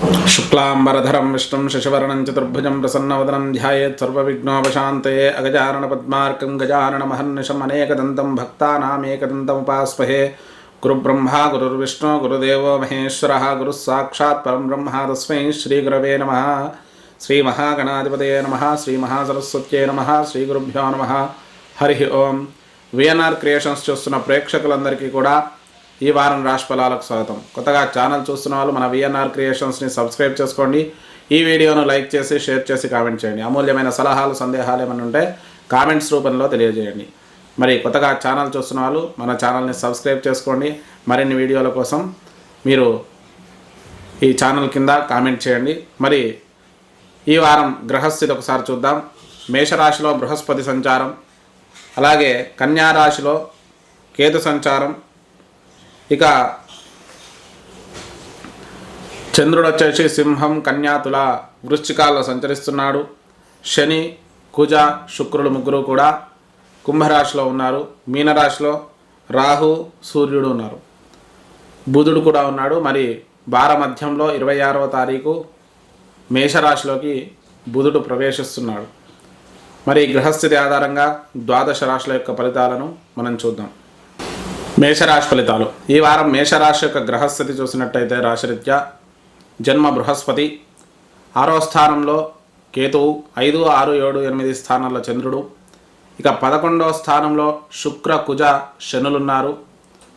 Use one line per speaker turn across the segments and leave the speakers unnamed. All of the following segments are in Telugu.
शुक्लांबरधरं विष्णुं शशिवर्णं चतुर्भुजं प्रसन्नवदनं ध्यायेत् सर्वविघ्नोपशान्तये अगजाननपद्मार्कं गजाननमहर्निशम् अनेकदन्तं भक्तानामेकदन्तमुपास्महे। गुरुब्रह्मा गुरुर्विष्णु गुरुदेवो महेश्वरः गुरुः साक्षात् परं ब्रह्म तस्मै श्रीगुरवे नमः। श्रीमहागणाधिपतये नमः। श्रीमहासरस्वत्यै नमः। श्रीगुरुभ्यो नमः। हरि ओं। విఎన్ఆర్ క్రియేషన్స్ చూస్తున్న ప్రేక్షకులందరికీ కూడా ఈ వారం రాశి ఫలాలకు స్వాగతం. కొత్తగా ఛానల్ చూస్తున్న వాళ్ళు మన విఎన్ఆర్ క్రియేషన్స్ని సబ్స్క్రైబ్ చేసుకోండి. ఈ వీడియోను లైక్ చేసి షేర్ చేసి కామెంట్ చేయండి. అమూల్యమైన సలహాలు సందేహాలు ఏమైనా ఉంటే కామెంట్స్ రూపంలో తెలియజేయండి. మరి కొత్తగా ఛానల్ చూస్తున్న వాళ్ళు మన ఛానల్ని సబ్స్క్రైబ్ చేసుకోండి. మరిన్ని వీడియోల కోసం మీరు ఈ ఛానల్ కింద కామెంట్ చేయండి. మరి ఈ వారం గ్రహస్థితి ఒకసారి చూద్దాం. మేషరాశిలో బృహస్పతి సంచారం, అలాగే కన్యా రాశిలో కేతు సంచారం, ఇక చంద్రుడు వచ్చేసి సింహం, కన్యా, తుల, వృశ్చికాల్లో సంచరిస్తున్నాడు. శని, కుజ, శుక్రుడు ముగ్గురు కూడా కుంభరాశిలో ఉన్నారు. మీనరాశిలో రాహు, సూర్యుడు ఉన్నారు. బుధుడు కూడా ఉన్నాడు. మరి వార మధ్యంలో 26వ తారీఖు మేషరాశిలోకి బుధుడు ప్రవేశిస్తున్నాడు. మరి గ్రహస్థితి ఆధారంగా ద్వాదశ రాశుల యొక్క ఫలితాలను మనం చూద్దాం. మేషరాశి ఫలితాలు. ఈ వారం మేషరాశి యొక్క గ్రహస్థితి చూసినట్టయితే రాశిరీత్యా జన్మ బృహస్పతి, 6వ స్థానంలో కేతువు, 5, 6, 7, 8 స్థానాల్లో చంద్రుడు, ఇక 11వ స్థానంలో శుక్ర, కుజ, శనులున్నారు.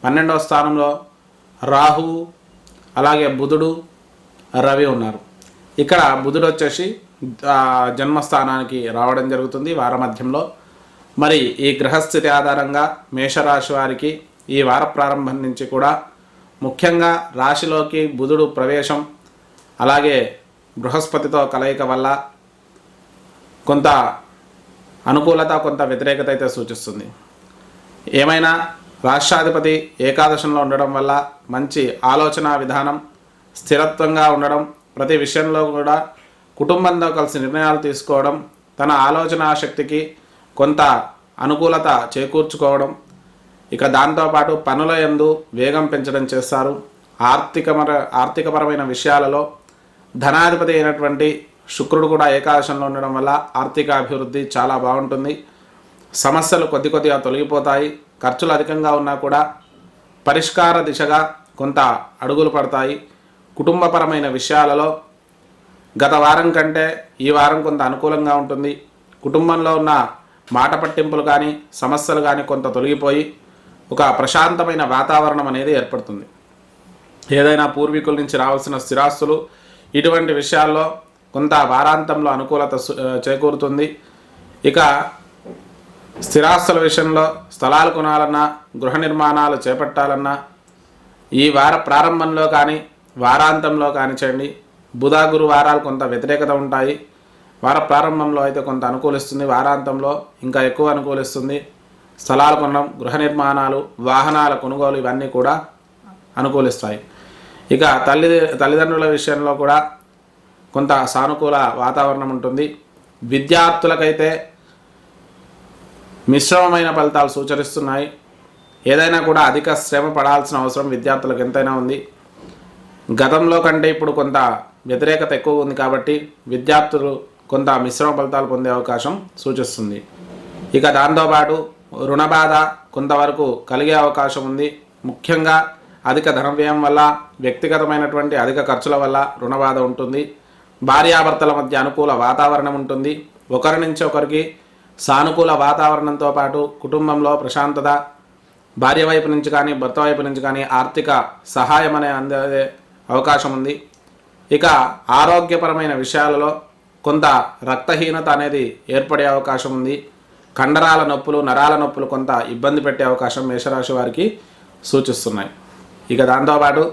12వ స్థానంలో రాహు, అలాగే బుధుడు, రవి ఉన్నారు. ఇక్కడ బుధుడు వచ్చేసి జన్మస్థానానికి రావడం జరుగుతుంది వార మధ్యంలో. మరి ఈ గ్రహస్థితి ఆధారంగా మేషరాశి వారికి ఈ వార ప్రారంభం నుంచి కూడా ముఖ్యంగా రాశిలోకి బుధుడు ప్రవేశం, అలాగే బృహస్పతితో కలయిక వల్ల కొంత అనుకూలత, కొంత వ్యతిరేకత అయితే సూచిస్తుంది. ఏమైనా రాష్ట్రాధిపతి ఏకాదశంలో ఉండడం వల్ల మంచి ఆలోచన విధానం, స్థిరత్వంగా ఉండడం, ప్రతి విషయంలో కూడా కుటుంబంతో కలిసి నిర్ణయాలు తీసుకోవడం, తన ఆలోచన శక్తికి కొంత అనుకూలత చేకూర్చుకోవడం, ఇక దాంతోపాటు పనుల యందు వేగం పెంచడం చేస్తారు. ఆర్థికపరమైన విషయాలలో ధనాధిపతి అయినటువంటి శుక్రుడు కూడా ఏకాదశంలో ఉండడం వల్ల ఆర్థిక అభివృద్ధి చాలా బాగుంటుంది. సమస్యలు కొద్దిగా తొలగిపోతాయి. ఖర్చులు అధికంగా ఉన్నా కూడా పరిష్కార దిశగా కొంత అడుగులు పడతాయి. కుటుంబపరమైన విషయాలలో గత వారం కంటే ఈ వారం కొంత అనుకూలంగా ఉంటుంది. కుటుంబంలో ఉన్న మాట పట్టింపులు కానీ సమస్యలు కానీ కొంత తొలగిపోయి ఒక ప్రశాంతమైన వాతావరణం అనేది ఏర్పడుతుంది. ఏదైనా పూర్వీకుల నుంచి రావాల్సిన స్థిరాస్తులు, ఇటువంటి విషయాల్లో కొంత వారాంతంలో అనుకూలత చేకూరుతుంది. ఇక స్థిరాస్తుల విషయంలో స్థలాలు కొనాలన్నా, గృహ నిర్మాణాలు చేపట్టాలన్నా ఈ వార ప్రారంభంలో కానీ వారాంతంలో కానీ చేయండి. బుధ, గురు వారాలు కొంత వ్యతిరేకత ఉంటాయి. వార ప్రారంభంలో అయితే కొంత అనుకూలిస్తుంది, వారాంతంలో ఇంకా ఎక్కువ అనుకూలిస్తుంది. స్థలాలు కొనడం, గృహ నిర్మాణాలు, వాహనాల కొనుగోలు ఇవన్నీ కూడా అనుకూలిస్తాయి. ఇక తల్లిదండ్రుల విషయంలో కూడా కొంత సానుకూల వాతావరణం ఉంటుంది. విద్యార్థులకైతే మిశ్రమమైన ఫలితాలు సూచరిస్తున్నాయి. ఏదైనా కూడా అధిక శ్రమ పడాల్సిన అవసరం విద్యార్థులకు ఎంతైనా ఉంది. గతంలో కంటే ఇప్పుడు కొంత వ్యతిరేకత ఎక్కువ ఉంది కాబట్టి విద్యార్థులు కొంత మిశ్రమ ఫలితాలు పొందే అవకాశం సూచిస్తుంది. ఇక దాంతోపాటు రుణబాధ కొంతవరకు కలిగే అవకాశం ఉంది. ముఖ్యంగా అధిక ధన వ్యయం వల్ల, వ్యక్తిగతమైనటువంటి అధిక ఖర్చుల వల్ల రుణబాధ ఉంటుంది. భార్యాభర్తల మధ్య అనుకూల వాతావరణం ఉంటుంది. ఒకరి నుంచి ఒకరికి సానుకూల వాతావరణంతో పాటు కుటుంబంలో ప్రశాంతత, భార్య వైపు నుంచి కానీ భర్త వైపు నుంచి కానీ ఆర్థిక సహాయం అనే అందే అవకాశం ఉంది. ఇక ఆరోగ్యపరమైన విషయాలలో కొంత రక్తహీనత అనేది ఏర్పడే అవకాశం ఉంది. కండరాల నొప్పులు, నరాల నొప్పులు కొంత ఇబ్బంది పెట్టే అవకాశం మేషరాశి వారికి సూచిస్తున్నాయి. ఇక దాంతోపాటు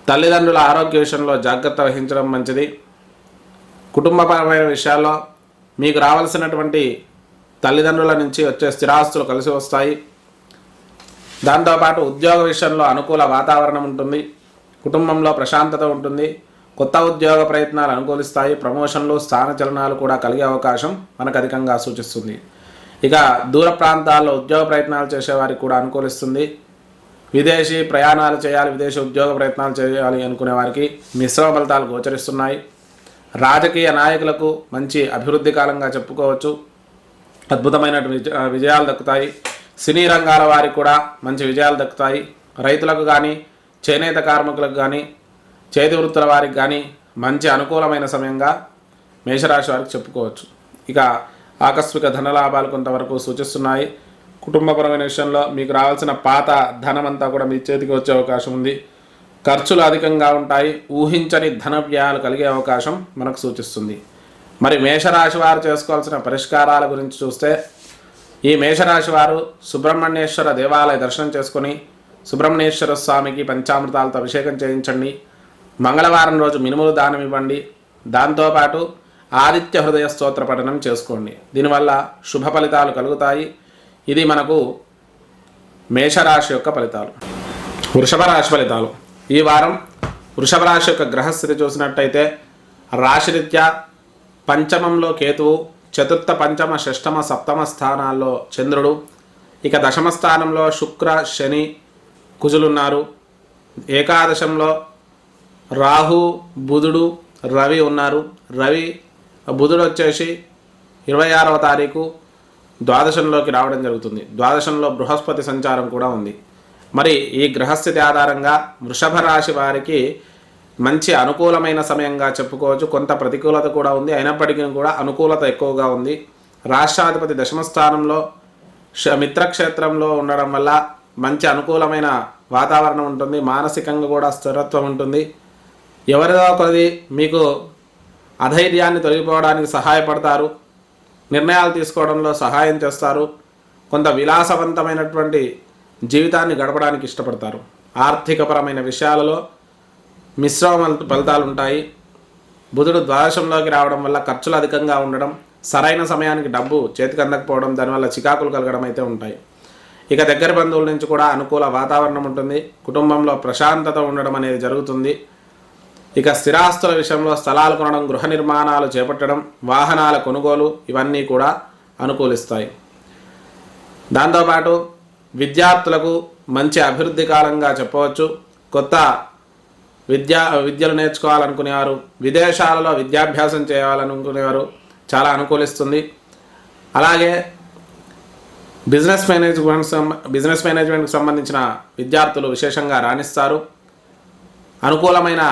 తల్లిదండ్రుల ఆరోగ్య విషయంలో జాగ్రత్త వహించడం మంచిది. కుటుంబపరమైన విషయాల్లో మీకు రావాల్సినటువంటి తల్లిదండ్రుల నుంచి వచ్చే స్థిరాస్తులు కలిసి వస్తాయి. దాంతోపాటు ఉద్యోగ విషయంలో అనుకూల వాతావరణం ఉంటుంది. కుటుంబంలో ప్రశాంతత ఉంటుంది. కొత్త ఉద్యోగ ప్రయత్నాలు అనుకూలిస్తాయి. ప్రమోషన్లు, స్థానచలనాలు కూడా కలిగే అవకాశం మనకు అధికంగా సూచిస్తుంది. ఇక దూర ప్రాంతాల్లో ఉద్యోగ ప్రయత్నాలు చేసేవారికి కూడా అనుకూలిస్తుంది. విదేశీ ప్రయాణాలు చేయాలి, విదేశీ ఉద్యోగ ప్రయత్నాలు చేయాలి అనుకునే వారికి మిశ్రమ ఫలితాలు గోచరిస్తున్నాయి. రాజకీయ నాయకులకు మంచి అభివృద్ధి కాలంగా చెప్పుకోవచ్చు. అద్భుతమైన విజయాలు దక్కుతాయి. సినీ రంగాల వారికి కూడా మంచి విజయాలు దక్కుతాయి. రైతులకు కానీ, చేనేత కార్మికులకు కానీ, చేతి వృత్తుల వారికి కానీ మంచి అనుకూలమైన సమయంగా మేషరాశి వారికి చెప్పుకోవచ్చు. ఇక ఆకస్మిక ధనలాభాలు కొంతవరకు సూచిస్తున్నాయి. కుటుంబపరమైన విషయంలో మీకు రావాల్సిన పాత ధనం అంతా కూడా మీ చేతికి వచ్చే అవకాశం ఉంది. ఖర్చులు అధికంగా ఉంటాయి. ఊహించని ధన వ్యయాలు కలిగే అవకాశం మనకు సూచిస్తుంది. మరి మేషరాశి వారు చేసుకోవాల్సిన పరిష్కారాల గురించి చూస్తే, ఈ మేషరాశి వారు సుబ్రహ్మణ్యేశ్వర దేవాలయ దర్శనం చేసుకొని సుబ్రహ్మణ్యేశ్వర స్వామికి పంచామృతాలతో అభిషేకం చేయించండి. మంగళవారం రోజు మినుములు దానం ఇవ్వండి. దాంతోపాటు ఆదిత్య హృదయ స్తోత్ర పఠనం చేసుకోండి. దీనివల్ల శుభ ఫలితాలు కలుగుతాయి. ఇది మనకు మేషరాశి యొక్క ఫలితాలు. వృషభ రాశి ఫలితాలు. ఈ వారం వృషభ రాశి యొక్క గ్రహస్థితి చూసినట్టయితే రాశిరీత్యా పంచమంలో కేతువు, చతుర్థ, పంచమ, షష్టమ, సప్తమ స్థానాల్లో చంద్రుడు, ఇక దశమ స్థానంలో శుక్ర, శని, కుజులున్నారు. ఏకాదశంలో రాహు, బుధుడు, రవి ఉన్నారు. బుధుడు వచ్చేసి 26వ తారీఖు ద్వాదశంలోకి రావడం జరుగుతుంది. ద్వాదశంలో బృహస్పతి సంచారం కూడా ఉంది. మరి ఈ గ్రహస్థితి ఆధారంగా వృషభ రాశి వారికి మంచి అనుకూలమైన సమయంగా చెప్పుకోవచ్చు. కొంత ప్రతికూలత కూడా ఉంది, అయినప్పటికీ కూడా అనుకూలత ఎక్కువగా ఉంది. రాష్ట్రాధిపతి దశమ స్థానంలో మిత్రక్షేత్రంలో ఉండడం వల్ల మంచి అనుకూలమైన వాతావరణం ఉంటుంది. మానసికంగా కూడా స్థిరత్వం ఉంటుంది. ఎవరిదో ఒకరిది మీకు అధైర్యాన్ని తొలగిపోవడానికి సహాయపడతారు. నిర్ణయాలు తీసుకోవడంలో సహాయం చేస్తారు. కొంత విలాసవంతమైనటువంటి జీవితాన్ని గడపడానికి ఇష్టపడతారు. ఆర్థికపరమైన విషయాలలో మిశ్రమ ఫలితాలు ఉంటాయి. బుధుడు ద్వాదశంలోకి రావడం వల్ల ఖర్చులు అధికంగా ఉండడం, సరైన సమయానికి డబ్బు చేతికి అందకపోవడం, దానివల్ల చికాకులు కలగడం అయితే ఉంటాయి. ఇక దగ్గర బంధువుల నుంచి కూడా అనుకూల వాతావరణం ఉంటుంది. కుటుంబంలో ప్రశాంతత ఉండడం అనేది జరుగుతుంది. ఇక స్థిరాస్తుల విషయంలో స్థలాలు కొనడం, గృహ నిర్మాణాలు చేపట్టడం, వాహనాల కొనుగోలు ఇవన్నీ కూడా అనుకూలిస్తాయి. దాంతోపాటు విద్యార్థులకు మంచి అభివృద్ధి కాలంగా చెప్పవచ్చు. కొత్త విద్యలు నేర్చుకోవాలనుకునేవారు, విదేశాలలో విద్యాభ్యాసం చేయాలనుకునేవారు చాలా అనుకూలిస్తుంది. అలాగే బిజినెస్ మేనేజ్మెంట్కి సంబంధించిన విద్యార్థులు విశేషంగా రాణిస్తారు. అనుకూలమైన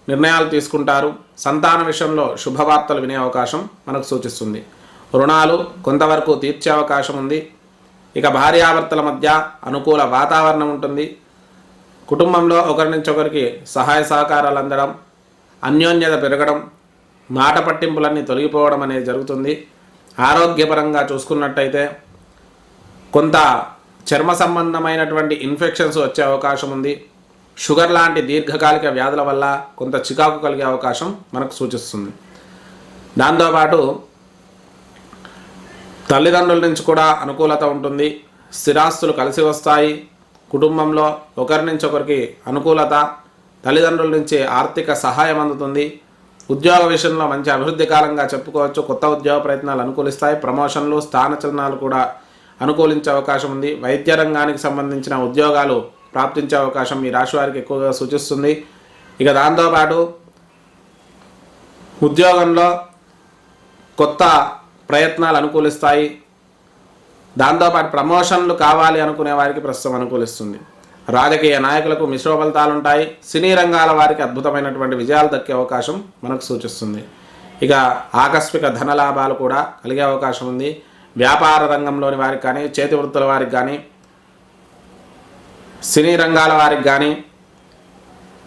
నిర్ణయాలు తీసుకుంటారు. సంతాన విషయంలో శుభవార్తలు వినే అవకాశం మనకు సూచిస్తుంది. రుణాలు కొంతవరకు తీర్చే అవకాశం ఉంది. ఇక భార్యాభర్తల మధ్య అనుకూల వాతావరణం ఉంటుంది. కుటుంబంలో ఒకరి నుంచి ఒకరికి సహాయ సహకారాలు అందడం, అన్యోన్యత పెరగడం, మాట పట్టింపులన్నీ తొలగిపోవడం అనేది జరుగుతుంది. ఆరోగ్యపరంగా చూసుకున్నట్టయితే కొంత చర్మ సంబంధమైనటువంటి ఇన్ఫెక్షన్స్ వచ్చే అవకాశం ఉంది. షుగర్ లాంటి దీర్ఘకాలిక వ్యాధుల వల్ల కొంత చికాకు కలిగే అవకాశం మనకు సూచిస్తుంది. దాంతోపాటు తల్లిదండ్రుల నుంచి కూడా అనుకూలత ఉంటుంది. స్థిరాస్తులు కలిసి వస్తాయి. కుటుంబంలో ఒకరి నుంచి ఒకరికి అనుకూలత, తల్లిదండ్రుల నుంచి ఆర్థిక సహాయం అందుతుంది. ఉద్యోగ విషయంలో మంచి అభివృద్ధి కాలంగా చెప్పుకోవచ్చు. కొత్త ఉద్యోగ ప్రయత్నాలు అనుకూలిస్తాయి. ప్రమోషన్లు, స్థానచలనాలు కూడా అనుకూలించే అవకాశం ఉంది. వైద్య రంగానికి సంబంధించిన ఉద్యోగాలు ప్రాప్తించే అవకాశం ఈ రాశి వారికి ఎక్కువగా సూచిస్తుంది. ఇక దాంతోపాటు ఉద్యోగంలో కొత్త ప్రయత్నాలు అనుకూలిస్తాయి. దాంతోపాటు ప్రమోషన్లు కావాలి అనుకునే వారికి ప్రస్తుతం అనుకూలిస్తుంది. రాజకీయ నాయకులకు మిశ్రమ ఫలితాలు ఉంటాయి. సినీ రంగాల వారికి అద్భుతమైనటువంటి విజయాలు దక్కే అవకాశం మనకు సూచిస్తుంది. ఇక ఆకస్మిక ధనలాభాలు కూడా కలిగే అవకాశం ఉంది. వ్యాపార రంగంలోని వారికి కానీ, చేతి వృత్తుల వారికి కానీ, సినీ రంగాల వారికి కానీ,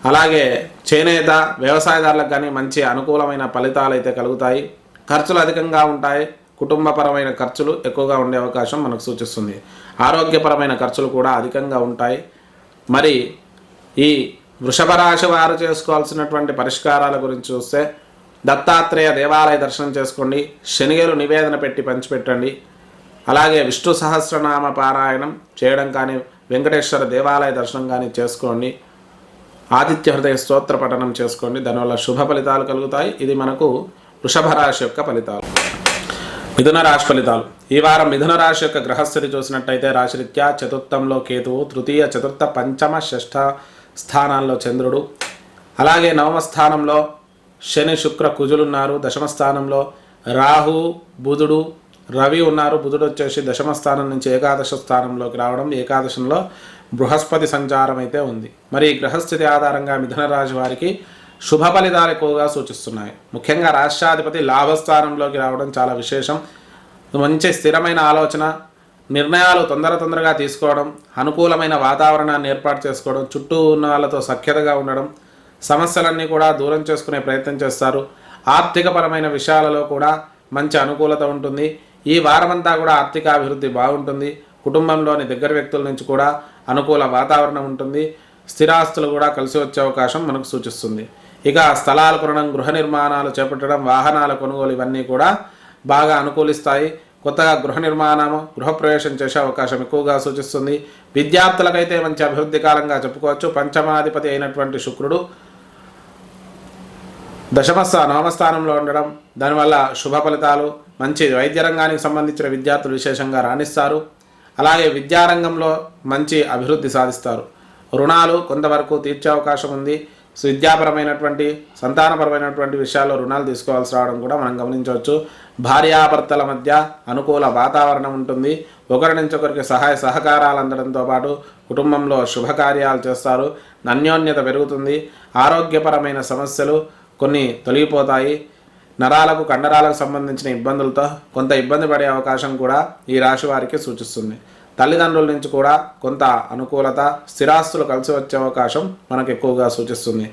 అలాగే చేనేత వ్యవసాయదారులకు కానీ మంచి అనుకూలమైన ఫలితాలు అయితే కలుగుతాయి. ఖర్చులు అధికంగా ఉంటాయి. కుటుంబపరమైన ఖర్చులు ఎక్కువగా ఉండే అవకాశం మనకు సూచిస్తుంది. ఆరోగ్యపరమైన ఖర్చులు కూడా అధికంగా ఉంటాయి. మరి ఈ వృషభ రాశి వారు చేసుకోవాల్సినటువంటి పరిష్కారాల గురించి చూస్తే, దత్తాత్రేయ దేవాలయ దర్శనం చేసుకోండి. శనిగలు నివేదన పెట్టి పంచిపెట్టండి. అలాగే విష్ణు సహస్రనామ పారాయణం చేయడం కానీ, వెంకటేశ్వర దేవాలయ దర్శనం కానీ చేసుకోండి. ఆదిత్య హృదయ స్తోత్ర పఠనం చేసుకోండి. దానివల్ల శుభ ఫలితాలు కలుగుతాయి. ఇది మనకు వృషభ రాశి యొక్క ఫలితాలు. మిథున రాశి ఫలితాలు. ఈ వారం మిథున రాశి యొక్క గ్రహస్థితి చూసినట్టయితే రాశిరీత్యా చతుర్థంలో కేతువు, తృతీయ చతుర్థ పంచమ షష్ఠ స్థానాల్లో చంద్రుడు, అలాగే నవమ స్థానంలో శని శుక్ర కుజులు ఉన్నారు. దశమ స్థానంలో రాహు బుధుడు రవి ఉన్నారు. బుధుడు వచ్చేసి దశమ స్థానం నుంచి ఏకాదశ స్థానంలోకి రావడం, ఏకాదశంలో బృహస్పతి సంచారం అయితే ఉంది. మరి ఈ గ్రహస్థితి ఆధారంగా మిథున రాశి వారికి శుభ ఫలితాలు ఎక్కువగా సూచిస్తున్నాయి. ముఖ్యంగా రాష్ట్రాధిపతి లాభస్థానంలోకి రావడం చాలా విశేషం. మంచి స్థిరమైన ఆలోచన, నిర్ణయాలు తొందరగా తీసుకోవడం, అనుకూలమైన వాతావరణాన్ని ఏర్పాటు చేసుకోవడం, చుట్టూ ఉన్న వాళ్ళతో సఖ్యతగా ఉండడం, సమస్యలన్నీ కూడా దూరం చేసుకునే ప్రయత్నం చేస్తారు. ఆర్థికపరమైన విషయాలలో కూడా మంచి అనుకూలత ఉంటుంది. ఈ వారమంతా కూడా ఆర్థిక అభివృద్ధి బాగుంటుంది. కుటుంబంలోని దగ్గర వ్యక్తుల నుంచి కూడా అనుకూల వాతావరణం ఉంటుంది. స్థిరాస్తులు కూడా కలిసి వచ్చే అవకాశం మనకు సూచిస్తుంది. ఇక స్థలాలు కొనడం, గృహ నిర్మాణాలు చేపట్టడం, వాహనాల కొనుగోలు ఇవన్నీ కూడా బాగా అనుకూలిస్తాయి. కొత్తగా గృహ నిర్మాణము, గృహప్రవేశం చేసే అవకాశం ఎక్కువగా సూచిస్తుంది. విద్యార్థులకైతే మంచి అభివృద్ధి కాలంగా చెప్పుకోవచ్చు. పంచమాధిపతి అయినటువంటి శుక్రుడు నవమ స్థానంలో ఉండడం, దానివల్ల శుభ ఫలితాలు, మంచి వైద్య రంగానికి సంబంధించిన విద్యార్థులు విశేషంగా రాణిస్తారు. అలాగే విద్యారంగంలో మంచి అభివృద్ధి సాధిస్తారు. రుణాలు కొంతవరకు తీర్చే అవకాశం ఉంది. విద్యాపరమైనటువంటి సంతానపరమైనటువంటి విషయాల్లో రుణాలు తీసుకోవాల్సి రావడం కూడా మనం గమనించవచ్చు. భార్యాభర్తల మధ్య అనుకూల వాతావరణం ఉంటుంది. ఒకరి నుంచి ఒకరికి సహాయ సహకారాలు అందడంతో పాటు కుటుంబంలో శుభకార్యాలు చేస్తారు. అన్యోన్యత పెరుగుతుంది. ఆరోగ్యపరమైన సమస్యలు కొన్ని తొలగిపోతాయి. నరాలకు కండరాలకు సంబంధించిన ఇబ్బందులతో కొంత ఇబ్బంది పడే అవకాశం కూడా ఈ రాశి వారికి సూచిస్తుంది. తల్లిదండ్రుల నుంచి కూడా కొంత అనుకూలత, స్థిరాస్తులు కలిసి వచ్చే అవకాశం మనకు ఎక్కువగా సూచిస్తుంది.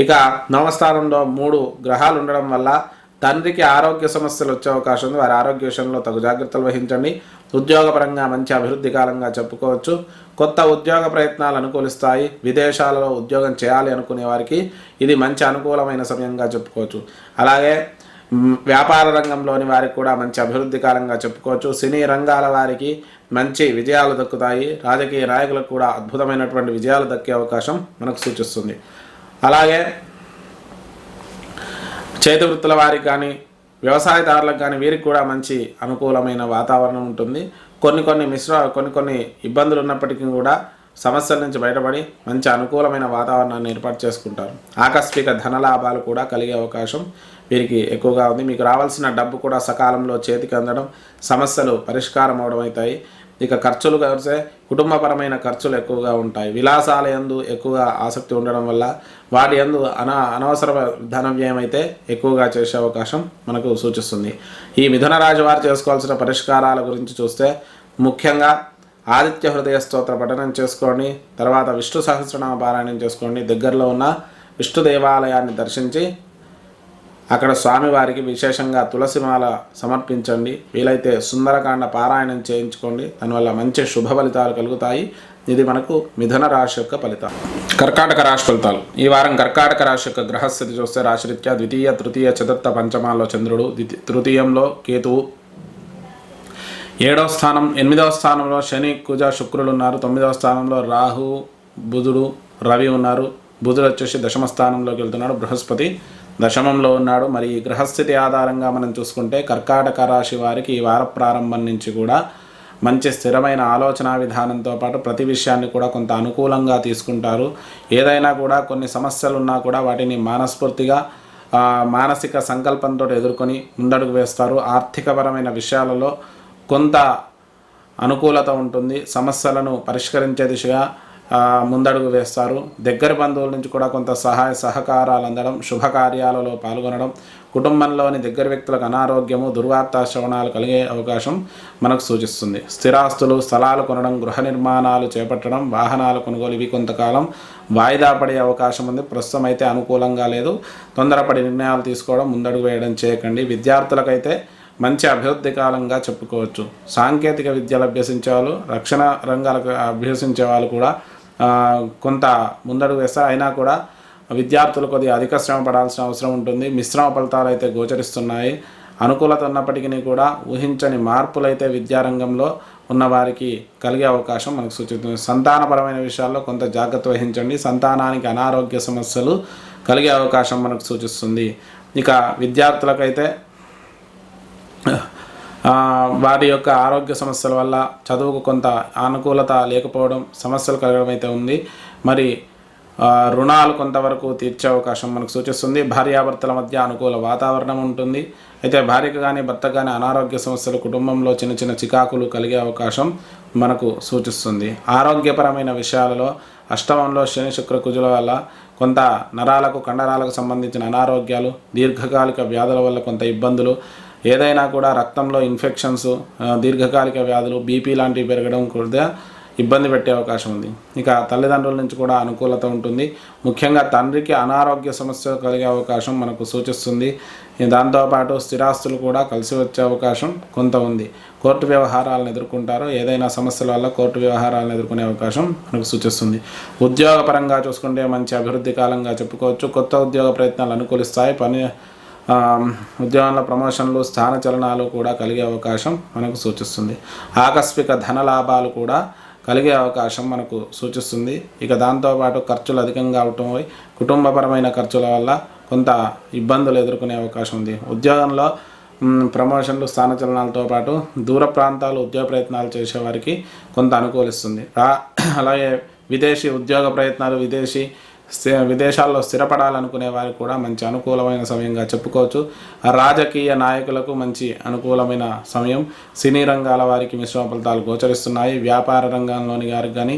ఇక నవస్థానంలో 3 గ్రహాలు ఉండడం వల్ల తండ్రికి ఆరోగ్య సమస్యలు వచ్చే అవకాశం ఉంది. వారి ఆరోగ్య విషయంలో తగు జాగ్రత్తలు వహించండి. ఉద్యోగపరంగా మంచి అభివృద్ధి కాలంగా చెప్పుకోవచ్చు. కొత్త ఉద్యోగ ప్రయత్నాలు అనుకూలిస్తాయి. విదేశాలలో ఉద్యోగం చేయాలి అనుకునే వారికి ఇది మంచి అనుకూలమైన సమయంగా చెప్పుకోవచ్చు. అలాగే వ్యాపార రంగంలోని వారికి కూడా మంచి అభివృద్ధి కాలంగా చెప్పుకోవచ్చు. సినీ రంగాల వారికి మంచి విజయాలు దక్కుతాయి. రాజకీయ నాయకులకు కూడా అద్భుతమైనటువంటి విజయాలు దక్కే అవకాశం మనకు సూచిస్తుంది. అలాగే చేతి వృత్తుల వారికి కానీ, వ్యవసాయదారులకు కానీ వీరికి కూడా మంచి అనుకూలమైన వాతావరణం ఉంటుంది. కొన్ని ఇబ్బందులు ఉన్నప్పటికీ కూడా సమస్యల నుంచి బయటపడి మంచి అనుకూలమైన వాతావరణాన్ని ఏర్పాటు చేసుకుంటారు. ఆకస్మిక ధనలాభాలు కూడా కలిగే అవకాశం వీరికి ఎక్కువగా ఉంది. మీకు రావాల్సిన డబ్బు కూడా సకాలంలో చేతికి అందడం, సమస్యలు పరిష్కారం అవడం అవుతాయి. ఇక ఖర్చులు కలిసే కుటుంబపరమైన ఖర్చులు ఎక్కువగా ఉంటాయి. విలాసాల యందు ఎక్కువగా ఆసక్తి ఉండడం వల్ల వాటి యందు అనవసర ధన వ్యయం అయితే ఎక్కువగా చేసే అవకాశం మనకు సూచిస్తుంది. ఈ మిథున రాశి వారు చేసుకోవాల్సిన పరిష్కారాల గురించి చూస్తే ముఖ్యంగా ఆదిత్య హృదయ స్తోత్ర పఠనం చేసుకోండి. తర్వాత విష్ణు సహస్రనామ పారాయణం చేసుకోండి. దగ్గరలో ఉన్న విష్ణు దేవాలయాన్ని దర్శించి అక్కడ స్వామివారికి విశేషంగా తులసిమాల సమర్పించండి. వీలైతే సుందరకాండ పారాయణం చేయించుకోండి. దానివల్ల మంచి శుభ ఫలితాలు కలుగుతాయి. ఇది మనకు మిథున రాశి యొక్క ఫలితాలు. కర్కాటక రాశి ఫలితాలు. ఈ వారం కర్కాటక రాశి యొక్క గ్రహస్థితి చూస్తే రాశిరీత్యా ద్వితీయ, తృతీయ, చతుర్థ, పంచమాల్లో చంద్రుడు, తృతీయంలో కేతువు, 7వ స్థానం 8వ స్థానంలో శని కుజ శుక్రులు ఉన్నారు. 9వ స్థానంలో రాహు బుధుడు రవి ఉన్నారు. బుధుడు వచ్చేసి దశమ స్థానంలోకి వెళ్తున్నాడు. బృహస్పతి దశమంలో ఉన్నాడు. మరి ఈ గ్రహస్థితి ఆధారంగా మనం చూసుకుంటే కర్కాటక రాశి వారికి ఈ వార ప్రారంభం నుంచి కూడా మంచి స్థిరమైన ఆలోచన విధానంతో పాటు ప్రతి విషయాన్ని కూడా కొంత అనుకూలంగా తీసుకుంటారు. ఏదైనా కూడా కొన్ని సమస్యలు ఉన్నా కూడా వాటిని మనస్ఫూర్తిగా మానసిక సంకల్పంతో ఎదుర్కొని ముందడుగు వేస్తారు. ఆర్థికపరమైన విషయాలలో కొంత అనుకూలత ఉంటుంది. సమస్యలను పరిష్కరించే దిశగా ముందడుగు వేస్తారు. దగ్గర బంధువుల నుంచి కూడా కొంత సహాయ సహకారాలు అందడం, శుభకార్యాలలో పాల్గొనడం, కుటుంబంలోని దగ్గర వ్యక్తులకు అనారోగ్యము, దుర్వార్త శ్రవణాలు కలిగే అవకాశం మనకు సూచిస్తుంది. స్థిరాస్తులు, స్థలాలు కొనడం, గృహ నిర్మాణాలు చేపట్టడం, వాహనాల కొనుగోలు ఇవి కొంతకాలం వాయిదా పడే అవకాశం ఉంది. ప్రస్తుతం అయితే అనుకూలంగా లేదు. తొందరపడి నిర్ణయాలు తీసుకోవడం, ముందడుగు వేయడం చేయకండి. విద్యార్థులకైతే మంచి అభివృద్ధి కాలంగా చెప్పుకోవచ్చు. సాంకేతిక విద్యలు అభ్యసించే వాళ్ళు, రక్షణ రంగాలకు అభ్యసించే వాళ్ళు కూడా కొంత ముందడుగు వేస్తారు. అయినా కూడా విద్యార్థులు కొద్దిగా అధిక శ్రమ పడాల్సిన అవసరం ఉంటుంది. మిశ్రమ ఫలితాలు అయితే గోచరిస్తున్నాయి. అనుకూలత ఉన్నప్పటికీ కూడా ఊహించని మార్పులైతే విద్యారంగంలో ఉన్నవారికి కలిగే అవకాశం మనకు సూచిస్తుంది. సంతానపరమైన విషయాల్లో కొంత జాగ్రత్త వహించండి. సంతానానికి అనారోగ్య సమస్యలు కలిగే అవకాశం మనకు సూచిస్తుంది. ఇక విద్యార్థులకైతే వారి యొక్క ఆరోగ్య సమస్యల వల్ల చదువుకు కొంత అనుకూలత లేకపోవడం, సమస్యలు కలగడం అయితే ఉంది. మరి రుణాలు కొంతవరకు తీర్చే అవకాశం మనకు సూచిస్తుంది. భార్యాభర్తల మధ్య అనుకూల వాతావరణం ఉంటుంది. అయితే భార్యకు కానీ భర్తకు కానీ అనారోగ్య సమస్యలు, కుటుంబంలో చిన్న చిన్న చికాకులు కలిగే అవకాశం మనకు సూచిస్తుంది. ఆరోగ్యపరమైన విషయాలలో అష్టమంలో శని శుక్ర కుజుల వల్ల కొంత నరాలకు కండరాలకు సంబంధించిన అనారోగ్యాలు, దీర్ఘకాలిక వ్యాధుల వల్ల కొంత ఇబ్బందులు, ఏదైనా కూడా రక్తంలో ఇన్ఫెక్షన్స్, దీర్ఘకాలిక వ్యాధులు, బీపీ లాంటివి పెరగడం కూడా ఇబ్బంది పెట్టే అవకాశం ఉంది. ఇక తల్లిదండ్రుల నుంచి కూడా అనుకూలత ఉంటుంది. ముఖ్యంగా తండ్రికి అనారోగ్య సమస్యలు కలిగే అవకాశం మనకు సూచిస్తుంది. దాంతోపాటు స్థిరాస్తులు కూడా కలిసి వచ్చే అవకాశం కొంత ఉంది. కోర్టు వ్యవహారాలను ఎదుర్కొంటారు. ఏదైనా సమస్యల వల్ల కోర్టు వ్యవహారాలను ఎదుర్కొనే అవకాశం మనకు సూచిస్తుంది. ఉద్యోగపరంగా చూసుకుంటే మంచి అభివృద్ధి కాలంగా చెప్పుకోవచ్చు. కొత్త ఉద్యోగ ప్రయత్నాలు అనుకూలిస్తాయి. ఉద్యోగంలో ప్రమోషన్లు, స్థానచలనాలు కూడా కలిగే అవకాశం మనకు సూచిస్తుంది. ఆకస్మిక ధన లాభాలు కూడా కలిగే అవకాశం మనకు సూచిస్తుంది. ఇక దాంతోపాటు ఖర్చులు అధికంగా అవటం, కుటుంబపరమైన ఖర్చుల వల్ల కొంత ఇబ్బందులు ఎదుర్కొనే అవకాశం ఉంది. ఉద్యోగంలో ప్రమోషన్లు, స్థానచలనాలతో పాటు దూర ప్రాంతాలు ఉద్యోగ ప్రయత్నాలు చేసేవారికి కొంత అనుకూలిస్తుంది. అలాగే విదేశీ ఉద్యోగ ప్రయత్నాలు, విదేశాల్లో స్థిరపడాలనుకునే వారికి కూడా మంచి అనుకూలమైన సమయంగా చెప్పుకోవచ్చు. రాజకీయ నాయకులకు మంచి అనుకూలమైన సమయం. సినీ రంగాల వారికి మిశ్రమ ఫలితాలు గోచరిస్తున్నాయి. వ్యాపార రంగంలోని వారికి కానీ,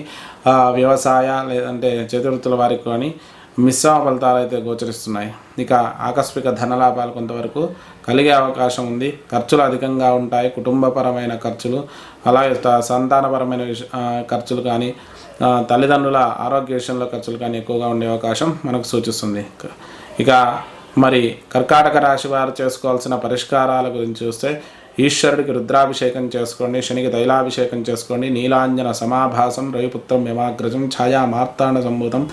వ్యవసాయ లేదంటే చేతివృత్తుల వారికి కానీ మిశ్రమ ఫలితాలు అయితే గోచరిస్తున్నాయి. ఇక ఆకస్మిక ధనలాభాలు కొంతవరకు కలిగే అవకాశం ఉంది. ఖర్చులు అధికంగా ఉంటాయి. కుటుంబపరమైన ఖర్చులు, అలాగే సంతానపరమైన ఖర్చులు కానీ, తల్లిదండ్రుల ఆరోగ్య విషయంలో ఖర్చులు కానీ ఎక్కువగా ఉండే అవకాశం మనకు సూచిస్తుంది. ఇక మరి కర్కాటక రాశి వారు చేసుకోవాల్సిన పరిష్కారాల గురించి చూస్తే, ఈశ్వరుడికి రుద్రాభిషేకం చేసుకోండి, శనికి తైలాభిషేకం చేసుకోండి, నీలాంజన సమాభాసం రవిపుత్రం యమాగ్రజం ఛాయా మార్తాండ సంభూతం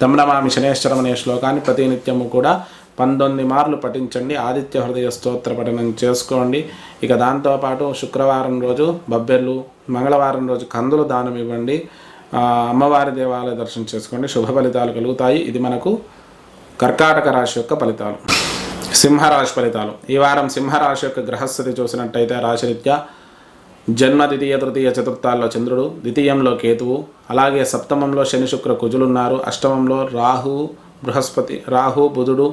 దమ్నమామి శనేశ్వరం అనే శ్లోకాన్ని ప్రతినిత్యము కూడా 19 మార్లు పఠించండి. ఆదిత్య హృదయ స్తోత్ర పఠనం చేసుకోండి. ఇక దాంతోపాటు శుక్రవారం రోజు బొబ్బెర్లు, మంగళవారం రోజు కందులు దానం ఇవ్వండి. అమ్మవారి దేవాలయ దర్శనం చేసుకోండి. శుభ ఫలితాలు కలుగుతాయి. ఇది మనకు కర్కాటక రాశి యొక్క ఫలితాలు. సింహరాశి ఫలితాలు. ఈ వారం సింహరాశి యొక్క గ్రహస్థితి చూసినట్టయితే రాశిరీత్యా జన్మ ద్వితీయ తృతీయ చతుర్థాల్లో చంద్రుడు, ద్వితీయంలో కేతువు, అలాగే సప్తమంలో శని శుక్ర కుజులు ఉన్నారు. అష్టమంలో రాహు బుధుడు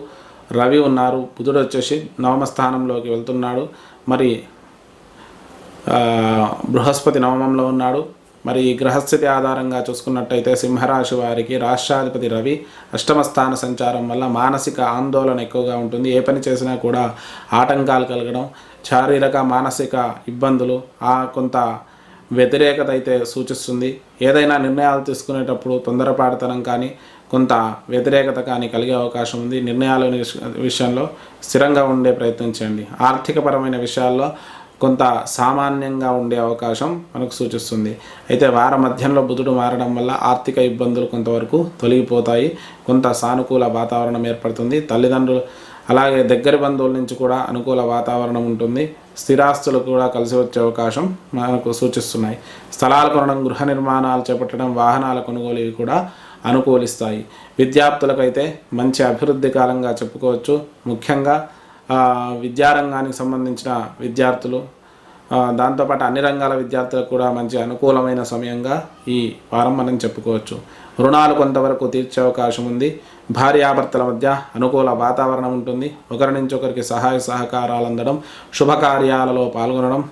రవి ఉన్నారు. బుధుడు వచ్చేసి నవమ స్థానంలోకి వెళ్తున్నాడు. మరి బృహస్పతి నవమంలో ఉన్నాడు. మరి ఈ గ్రహస్థితి ఆధారంగా చూసుకున్నట్టయితే సింహరాశి వారికి రాష్ట్రాధిపతి రవి అష్టమ స్థాన సంచారం వల్ల మానసిక ఆందోళన ఎక్కువగా ఉంటుంది. ఏ పని చేసినా కూడా ఆటంకాలు కలగడం, శారీరక మానసిక ఇబ్బందులు, కొంత వ్యతిరేకత అయితే సూచిస్తుంది. ఏదైనా నిర్ణయాలు తీసుకునేటప్పుడు తొందరపాటుతనం కానీ, కొంత వ్యతిరేకత కానీ కలిగే అవకాశం ఉంది. నిర్ణయాల విషయంలో స్థిరంగా ఉండే ప్రయత్నం చేయండి. ఆర్థికపరమైన విషయాల్లో కొంత సామాన్యంగా ఉండే అవకాశం మనకు సూచిస్తుంది. అయితే వార మధ్యంలో బుధుడు మారడం వల్ల ఆర్థిక ఇబ్బందులు కొంతవరకు తొలగిపోతాయి. కొంత సానుకూల వాతావరణం ఏర్పడుతుంది. తల్లిదండ్రులు అలాగే దగ్గరి బంధువుల నుంచి కూడా అనుకూల వాతావరణం ఉంటుంది. స్థిరాస్తులు కూడా కలిసి వచ్చే అవకాశం మనకు సూచిస్తున్నాయి. స్థలాలు కొనడం, గృహ నిర్మాణాలు చేపట్టడం, వాహనాల కొనుగోలు ఇవి కూడా అనుకూలిస్తాయి. విద్యార్థులకైతే మంచి అభివృద్ధి కాలంగా చెప్పుకోవచ్చు. ముఖ్యంగా విద్యారంగానికి సంబంధించిన విద్యార్థులు, దాంతోపాటు అన్ని రంగాల విద్యార్థులకు కూడా మంచి అనుకూలమైన సమయంగా ఈ వారం మనం చెప్పుకోవచ్చు. రుణాలు కొంతవరకు తీర్చే అవకాశం ఉంది. భార్యాభర్తల మధ్య అనుకూల వాతావరణం ఉంటుంది. ఒకరి నుంచి ఒకరికి సహాయ సహకారాలు అందడం, శుభకార్యాలలో పాల్గొనడం,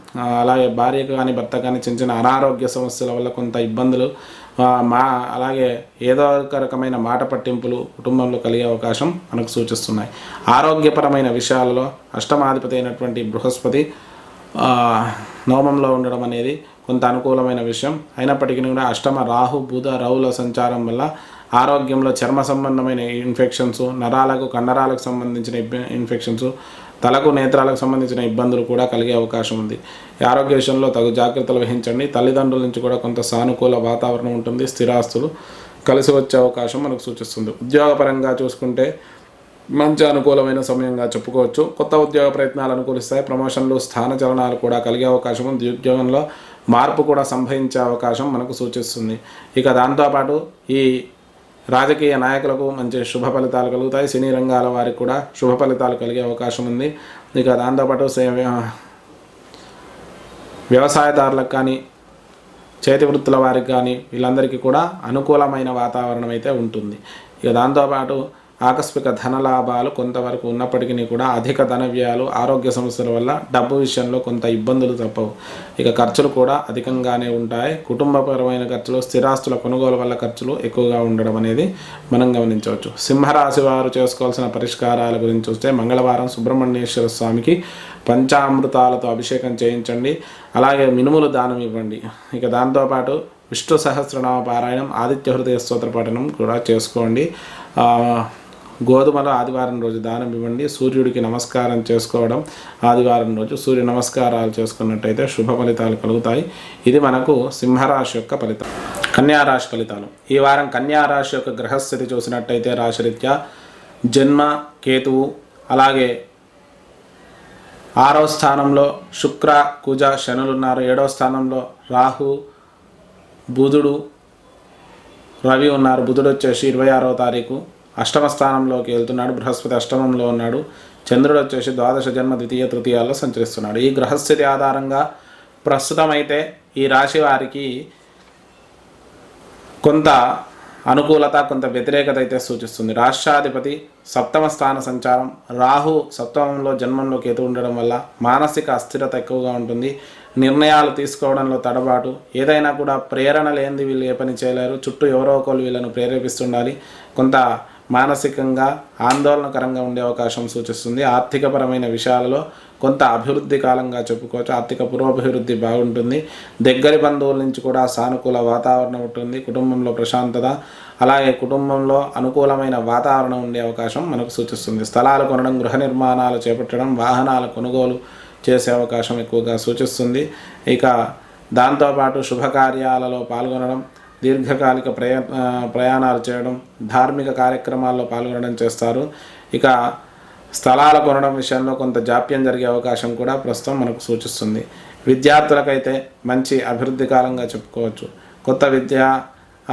అలాగే భార్యకు కానీ భర్త కానీ చిన్న చిన్న అనారోగ్య సమస్యల వల్ల కొంత ఇబ్బందులు, అలాగే ఏదో ఒక రకమైన మాట పట్టింపులు కుటుంబంలో కలిగే అవకాశం మనకు సూచిస్తున్నాయి. ఆరోగ్యపరమైన విషయాలలో అష్టమాధిపతి అయినటువంటి బృహస్పతి నవమంలో ఉండడం అనేది కొంత అనుకూలమైన విషయం. అయినప్పటికీ కూడా అష్టమ రాహు బుధ రవుల సంచారం వల్ల ఆరోగ్యంలో చర్మ సంబంధమైన ఇన్ఫెక్షన్స్, నరాలకు కండరాలకు సంబంధించిన ఇన్ఫెక్షన్స్, తలకు నేత్రాలకు సంబంధించిన ఇబ్బందులు కూడా కలిగే అవకాశం ఉంది. ఆరోగ్య విషయంలో తగు జాగ్రత్తలు వహించండి. తల్లిదండ్రుల నుంచి కూడా కొంత సానుకూల వాతావరణం ఉంటుంది. స్థిరాస్తులు కలిసి వచ్చే అవకాశం మనకు సూచిస్తుంది. ఉద్యోగపరంగా చూసుకుంటే మంచి అనుకూలమైన సమయంగా చెప్పుకోవచ్చు. కొత్త ఉద్యోగ ప్రయత్నాలు అనుకూలిస్తాయి. ప్రమోషన్లు, స్థానచలనాలు కూడా కలిగే అవకాశం ఉంది. ఉద్యోగంలో మార్పు కూడా సంభవించే అవకాశం మనకు సూచిస్తుంది. ఇక దాంతోపాటు ఈ రాజకీయ నాయకులకు మంచి శుభ ఫలితాలు కలుగుతాయి. సినీ రంగాల వారికి కూడా శుభ ఫలితాలు కలిగే అవకాశం ఉంది. ఇక దాంతోపాటు వ్యవసాయదారులకు కానీ చేతి వృత్తుల వారికి కానీ వీళ్ళందరికీ కూడా అనుకూలమైన వాతావరణం అయితే ఉంటుంది. ఇక దాంతోపాటు ఆకస్మిక ధన లాభాలు కొంతవరకు ఉన్నప్పటికీ కూడా అధిక ధన వ్యయాలు, ఆరోగ్య సమస్యల వల్ల డబ్బు విషయంలో కొంత ఇబ్బందులు తప్పవు. ఇక ఖర్చులు కూడా అధికంగానే ఉంటాయి. కుటుంబపరమైన ఖర్చులు, స్థిరాస్తుల కొనుగోలు వల్ల ఖర్చులు ఎక్కువగా ఉండడం అనేది మనం గమనించవచ్చు. సింహరాశి వారు చేసుకోవాల్సిన పరిష్కారాల గురించి చూస్తే మంగళవారం సుబ్రహ్మణ్యేశ్వర స్వామికి పంచామృతాలతో అభిషేకం చేయించండి. అలాగే మినుములు దానం ఇవ్వండి. ఇక దాంతోపాటు విష్ణు సహస్రనామ పారాయణం, ఆదిత్య హృదయ స్తోత్ర పఠనం కూడా చేసుకోండి. గోధుమలు ఆదివారం రోజు దానం ఇవ్వండి. సూర్యుడికి నమస్కారం చేసుకోవడం, ఆదివారం రోజు సూర్య నమస్కారాలు చేసుకున్నట్టయితే శుభ ఫలితాలు కలుగుతాయి. ఇది మనకు సింహరాశి యొక్క ఫలితం. కన్యారాశి ఫలితాలు. ఈ వారం కన్యారాశి యొక్క గ్రహస్థితి చూసినట్టయితే రాశిరీత్యా జన్మ కేతువు, అలాగే 6వ స్థానంలో శుక్ర, కుజ, శనులు ఉన్నారు. 7వ స్థానంలో రాహు, బుధుడు, రవి ఉన్నారు. బుధుడు వచ్చేసి 26వ తారీఖు అష్టమ స్థానంలోకి వెళ్తున్నాడు. బృహస్పతి అష్టమంలో ఉన్నాడు. చంద్రుడు వచ్చేసి ద్వాదశ జన్మ ద్వితీయ తృతీయాల్లో సంచరిస్తున్నాడు. ఈ గ్రహస్థితి ఆధారంగా ప్రస్తుతం అయితే ఈ రాశి వారికి కొంత అనుకూలత, కొంత వ్యతిరేకత అయితే సూచిస్తుంది. రాష్ట్రాధిపతి సప్తమ స్థాన సంచారం, రాహు సప్తమంలో జన్మంలో కేతు ఉండడం వల్ల మానసిక అస్థిరత ఎక్కువగా ఉంటుంది. నిర్ణయాలు తీసుకోవడంలో తడబాటు, ఏదైనా కూడా ప్రేరణ లేనిది వీళ్ళు ఏ పని చేయలేరు. చుట్టూ ఎవరో ఒకరు వీళ్ళను ప్రేరేపిస్తుండాలి. కొంత మానసికంగా ఆందోళనకరంగా ఉండే అవకాశం సూచిస్తుంది. ఆర్థికపరమైన విషయాలలో కొంత అభివృద్ధి కాలంగా చెప్పుకోవచ్చు. ఆర్థిక పురోభివృద్ధి బాగుంటుంది. దగ్గరి బంధువుల నుంచి కూడా సానుకూల వాతావరణం ఉంటుంది. కుటుంబంలో ప్రశాంతత, అలాగే కుటుంబంలో అనుకూలమైన వాతావరణం ఉండే అవకాశం మనకు సూచిస్తుంది. స్థలాలు కొనడం, గృహ నిర్మాణాలు చేపట్టడం, వాహనాల కొనుగోలు చేసే అవకాశం ఎక్కువగా సూచిస్తుంది. ఇక దాంతోపాటు శుభకార్యాలలో పాల్గొనడం, దీర్ఘకాలిక ప్రయాణాలు చేయడం, ధార్మిక కార్యక్రమాల్లో పాల్గొనడం చేస్తారు. ఇక స్థలాలు కొనడం విషయంలో కొంత జాప్యం జరిగే అవకాశం కూడా ప్రస్తుతం మనకు సూచిస్తుంది. విద్యార్థులకైతే మంచి అభివృద్ధి కాలంగా చెప్పుకోవచ్చు. కొత్త విద్య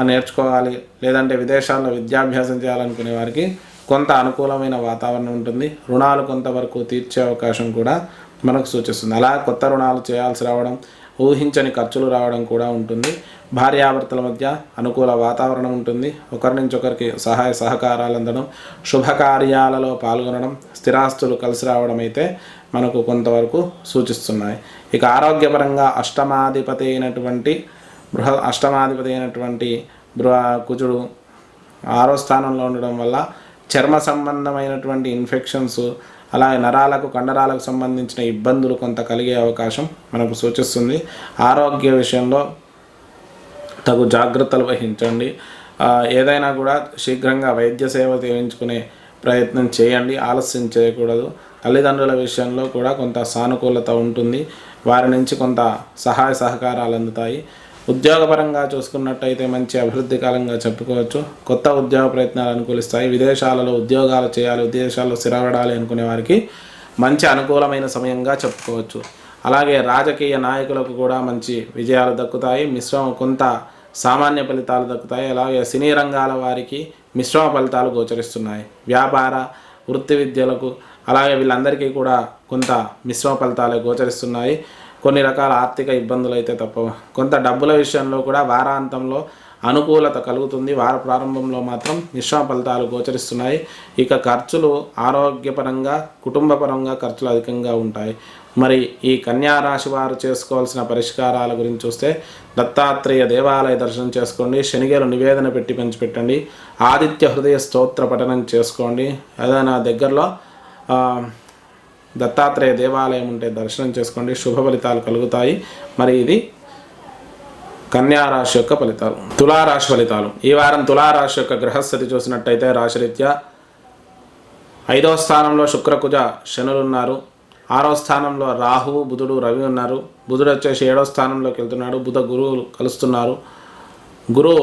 నేర్చుకోవాలి, లేదంటే విదేశాల్లో విద్యాభ్యాసం చేయాలనుకునే వారికి కొంత అనుకూలమైన వాతావరణం ఉంటుంది. రుణాలు కొంతవరకు తీర్చే అవకాశం కూడా మనకు సూచిస్తుంది. అలా కొత్త రుణాలు చేయాల్సి రావడం, ఊహించని ఖర్చులు రావడం కూడా ఉంటుంది. భార్యాభర్తల మధ్య అనుకూల వాతావరణం ఉంటుంది. ఒకరి నుంచి ఒకరికి సహాయ సహకారాలు అందడం, శుభకార్యాలలో పాల్గొనడం, స్థిరాస్తులు కలిసి రావడం అయితే మనకు కొంతవరకు సూచిస్తున్నాయి. ఇక ఆరోగ్యపరంగా అష్టమాధిపతి అయినటువంటి కుజుడు 6వ స్థానంలో ఉండడం వల్ల చర్మ సంబంధమైనటువంటి ఇన్ఫెక్షన్స్, అలాగే నరాలకు, కండరాలకు సంబంధించిన ఇబ్బందులు కొంత కలిగే అవకాశం మనకు సూచిస్తుంది. ఆరోగ్య విషయంలో తగు జాగ్రత్తలు వహించండి. ఏదైనా కూడా శీఘ్రంగా వైద్య సేవ చేయించుకునే ప్రయత్నం చేయండి, ఆలస్యం చేయకూడదు. తల్లిదండ్రుల విషయంలో కూడా కొంత సానుకూలత ఉంటుంది. వారి నుంచి కొంత సహాయ సహకారాలు అందుతాయి. ఉద్యోగపరంగా చూసుకున్నట్టయితే మంచి అభివృద్ధి కాలంగా చెప్పుకోవచ్చు. కొత్త ఉద్యోగ ప్రయత్నాలు అనుకూలిస్తాయి. విదేశాలలో ఉద్యోగాలు చేయాలి, విదేశాల్లో స్థిరపడాలి అనుకునే వారికి మంచి అనుకూలమైన సమయంగా చెప్పుకోవచ్చు. అలాగే రాజకీయ నాయకులకు కూడా మంచి విజయాలు దక్కుతాయి. కొంత సామాన్య ఫలితాలు దక్కుతాయి. అలాగే సినీ రంగాల వారికి మిశ్రమ ఫలితాలు గోచరిస్తున్నాయి. వ్యాపార, వృత్తి విద్యలకు అలాగే వీళ్ళందరికీ కూడా కొంత మిశ్రమ ఫలితాలే గోచరిస్తున్నాయి. కొన్ని రకాల ఆర్థిక ఇబ్బందులు అయితే తప్పవు. కొంత డబ్బుల విషయంలో కూడా వారాంతంలో అనుకూలత కలుగుతుంది. వార ప్రారంభంలో మాత్రం మిశ్రమ ఫలితాలు గోచరిస్తున్నాయి. ఇక ఖర్చులు ఆరోగ్యపరంగా, కుటుంబపరంగా ఖర్చులు అధికంగా ఉంటాయి. మరి ఈ కన్యారాశి వారు చేసుకోవాల్సిన పరిష్కారాల గురించి చూస్తే దత్తాత్రేయ దేవాలయ దర్శనం చేసుకోండి. శనిగేలు నివేదన పెట్టి పంచిపెట్టండి. ఆదిత్య హృదయ స్తోత్ర పఠనం చేసుకోండి. ఏదైనా దగ్గరలో దత్తాత్రేయ దేవాలయం ఉంటే దర్శనం చేసుకోండి. శుభ ఫలితాలు కలుగుతాయి. మరి ఇది కన్యారాశి యొక్క ఫలితాలు. తులారాశి ఫలితాలు. ఈ వారం తులారాశి యొక్క గ్రహస్థితి చూసినట్టయితే రాశిరీత్యా 5వ స్థానంలో శుక్రకుజ శనులు ఉన్నారు. 6వ స్థానంలో రాహు, బుధుడు, రవి ఉన్నారు. బుధుడు వచ్చేసి 7వ స్థానంలోకి వెళ్తున్నాడు. బుధ గురువులు కలుస్తున్నారు. గురువు